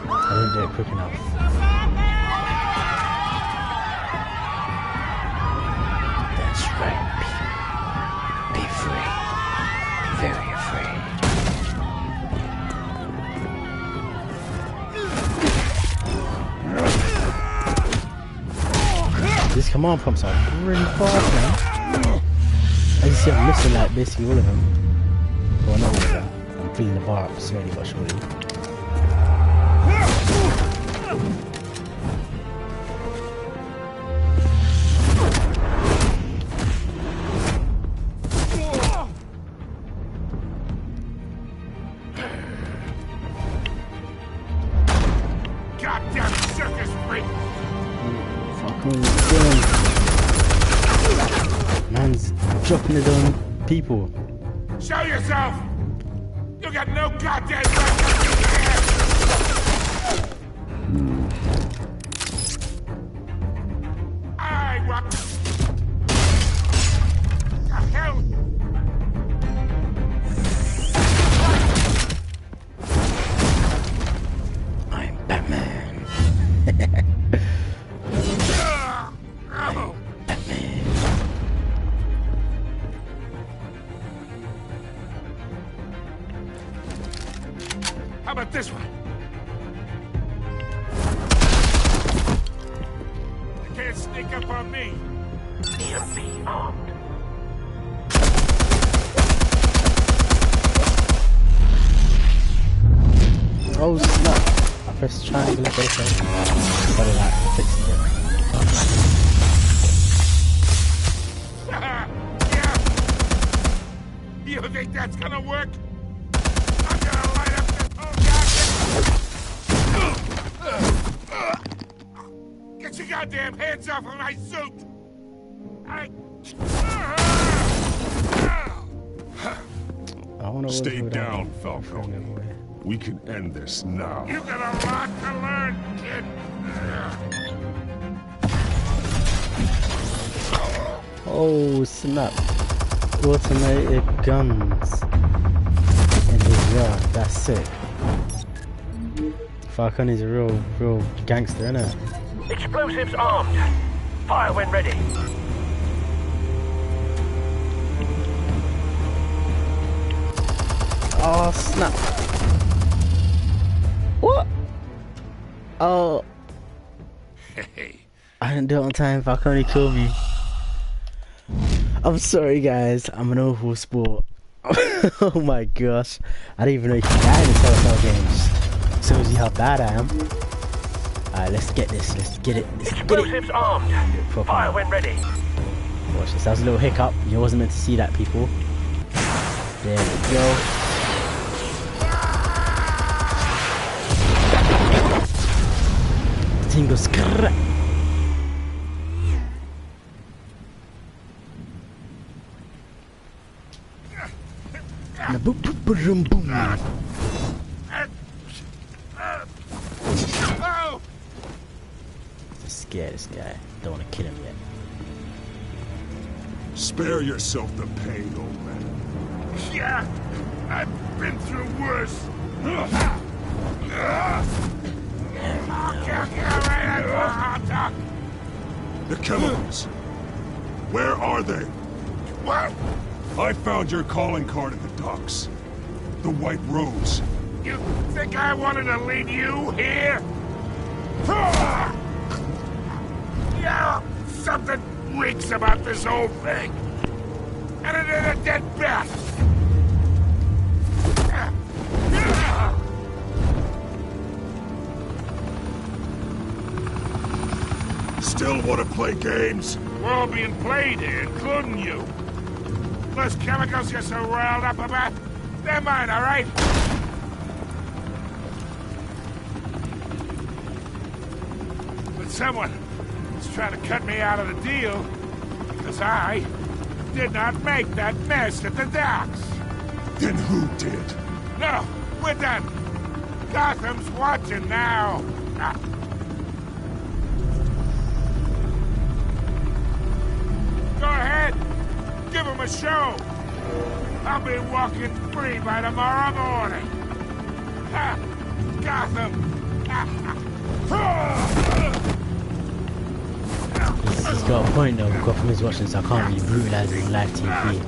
[SPEAKER 1] I didn't do it quick enough. That's right, be free. Very afraid. These command prompts are really fast, man. As you see, I'm missing like basically all of them. Well, not all of them. I'm filling the bar up slowly but surely.
[SPEAKER 15] Goddamn circus freak!
[SPEAKER 1] Fucking man's dropping his own people.
[SPEAKER 15] Show yourself! You got no goddamn right.
[SPEAKER 18] up! The hell?
[SPEAKER 1] I'm Batman.
[SPEAKER 18] Oh.
[SPEAKER 1] Batman.
[SPEAKER 18] How about this one? You can't sneak up on me.
[SPEAKER 14] EMP armed.
[SPEAKER 1] Oh snap! I pressed triangle and both sides. Got it out, fixed it.
[SPEAKER 18] Yeah. You think that's gonna work? I'm gonna light up this whole goddamn... Get your goddamn hands off of my suit!
[SPEAKER 1] I wanna
[SPEAKER 15] Stay down, Falcone. We can end this now.
[SPEAKER 18] You got a lot to learn, kid.
[SPEAKER 1] Oh snap! Automated guns in his yard. That's sick. Falcone's a real gangster, innit?
[SPEAKER 14] Explosives armed. Fire when ready.
[SPEAKER 1] Oh snap! What? Oh. I didn't do it on time. Falcone killed me. I'm sorry, guys. I'm an awful sport. Oh my gosh. I didn't even know you could die in the Telltale games. Shows you how bad I am. Alright, let's get this. Let's get it. Let's get it.
[SPEAKER 14] Explosives armed. Fire when ready.
[SPEAKER 1] Watch this. That was a little hiccup. You wasn't meant to see that, people. There we go. Thing goes crap. Boom, boom, boom, boom. Scare this guy. Don't want to kill him yet.
[SPEAKER 15] Spare yourself the pain, old man.
[SPEAKER 18] Yeah, I've been through worse.
[SPEAKER 15] The chemicals. Where are they?
[SPEAKER 18] What?
[SPEAKER 15] I found your calling card at the docks. The White Rose.
[SPEAKER 18] You think I wanted to lead you here? Yeah, something reeks about this whole thing. And it is a dead bat.
[SPEAKER 15] Still want to play games?
[SPEAKER 18] We're all being played here, including you. Those chemicals you're so riled up about, they're mine, all right? But someone is trying to cut me out of the deal because I did not make that mess at the docks.
[SPEAKER 15] Then who did?
[SPEAKER 18] No, we're done. Gotham's watching now. Go ahead. Give him a show. I'll be walking free by tomorrow morning. Ha! Gotham.
[SPEAKER 1] He's got a point though. Gotham is watching, so I can't really brutalize his live TV.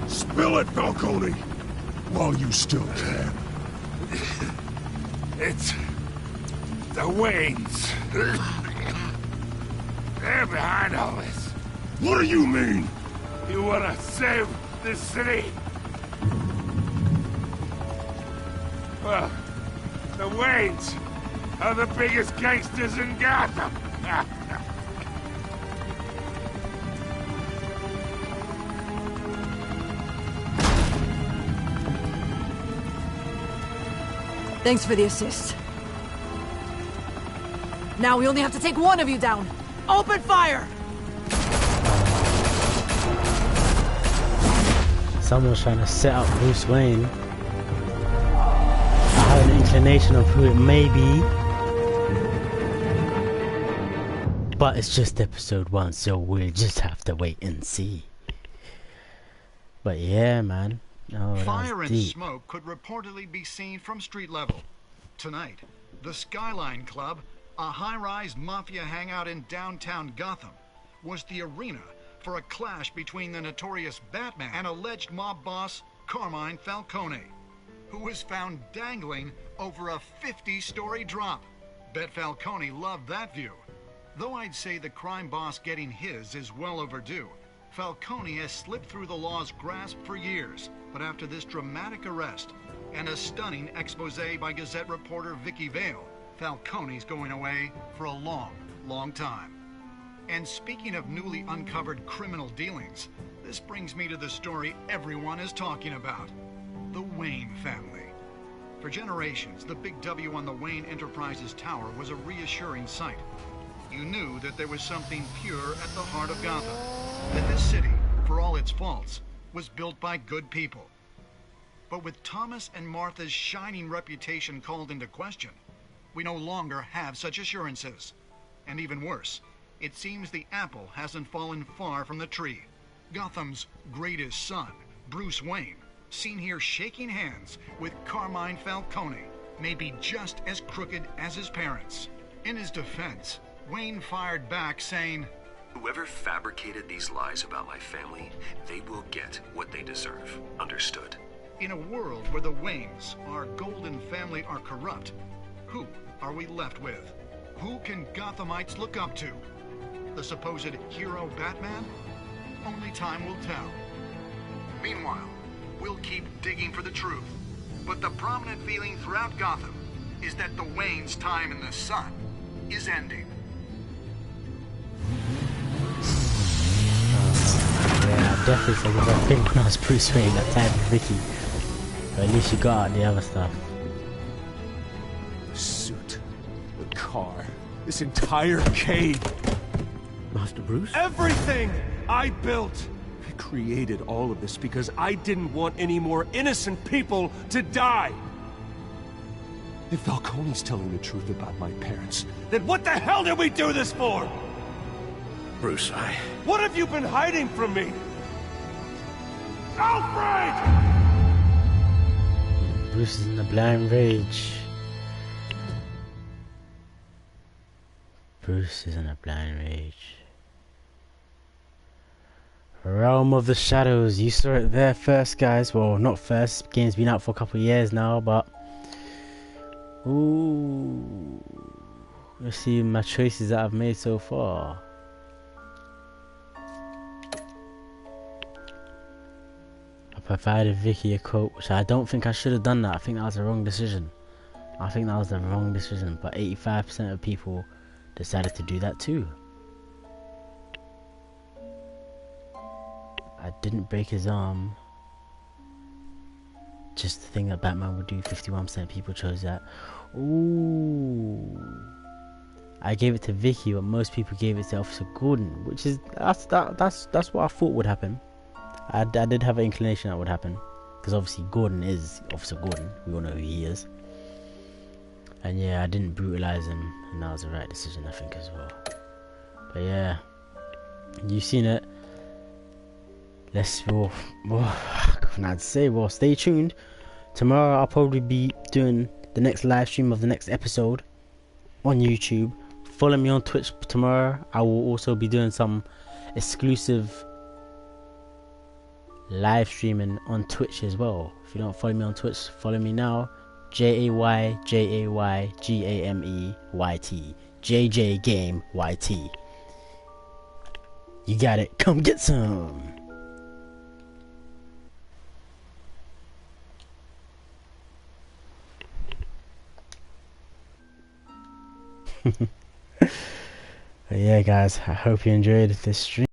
[SPEAKER 15] Spill it, Falcone, while you still can.
[SPEAKER 18] It's the Waynes. They're behind all this.
[SPEAKER 15] What do you mean?
[SPEAKER 18] You want to save this city? Well, the Waynes are the biggest gangsters in Gotham.
[SPEAKER 9] Thanks for the assist. Now we only have to take one of you down. Open fire!
[SPEAKER 1] Someone's trying to set up Bruce Wayne. I have an inclination of who it may be, but it's just episode 1, so we'll just have to wait and see. But yeah, man. Oh,
[SPEAKER 3] Fire and
[SPEAKER 1] deep.
[SPEAKER 3] smoke could reportedly be seen from street level. Tonight, the Skyline Club, a high-rise mafia hangout in downtown Gotham, was the arena for a clash between the notorious Batman and alleged mob boss Carmine Falcone, who was found dangling over a 50-story drop. Bet Falcone loved that view. Though I'd say the crime boss getting his is well overdue, Falcone has slipped through the law's grasp for years, but after this dramatic arrest and a stunning expose by Gazette reporter Vicky Vale, Falcone's going away for a long, long time. And speaking of newly uncovered criminal dealings, this brings me to the story everyone is talking about: the Wayne family. For generations, the big W on the Wayne Enterprises Tower was a reassuring sight. You knew that there was something pure at the heart of Gotham, that this city, for all its faults, was built by good people. But with Thomas and Martha's shining reputation called into question, we no longer have such assurances. And even worse, it seems the apple hasn't fallen far from the tree. Gotham's greatest son, Bruce Wayne, seen here shaking hands with Carmine Falcone, may be just as crooked as his parents. In his defense, Wayne fired back saying,
[SPEAKER 2] "Whoever fabricated these lies about my family, they will get what they deserve. Understood?"
[SPEAKER 3] In a world where the Waynes, our golden family, are corrupt, who are we left with? Who can Gothamites look up to? The supposed hero Batman? Only time will tell. Meanwhile, we'll keep digging for the truth. But the prominent feeling throughout Gotham is that the Waynes' time in the sun is ending.
[SPEAKER 1] Yeah, I definitely think if I think when I was Bruce Wayne, that time with Vicky. But at least you got out the other stuff.
[SPEAKER 15] The suit, the car, this entire cave.
[SPEAKER 5] Master Bruce?
[SPEAKER 15] Everything I built! I created all of this because I didn't want any more innocent people to die! If Falcone's telling the truth about my parents, then what the hell did we do this for?
[SPEAKER 5] Bruce,
[SPEAKER 15] What have you been hiding from me? Alfred!
[SPEAKER 1] Bruce is in a blind rage. Bruce is in a blind rage. Realm of the Shadows. You saw it there first, guys. Well, not first. Game's been out for a couple of years now, but ooh, let's see my choices that I've made so far. I provided Vicky a coat, which I don't think I should have done that. I think that was the wrong decision. But 85% of people decided to do that too. I didn't break his arm. Just the thing that Batman would do. 51% of people chose that. Ooh. I gave it to Vicky, but most people gave it to Officer Gordon, which is that's what I thought would happen. I did have an inclination that would happen, because obviously Gordon is Officer Gordon. We all know who he is. And yeah, I didn't brutalize him, and that was the right decision, I think, as well. But yeah, you've seen it. Stay tuned. Tomorrow I'll probably be doing the next live stream of the next episode on YouTube. Follow me on Twitch tomorrow. I will also be doing some exclusive live streaming on Twitch as well. If you don't follow me on Twitch, follow me now. JayJayGameYT. JayJayGameYT. You got it. Come get some. But yeah, guys, I hope you enjoyed this stream.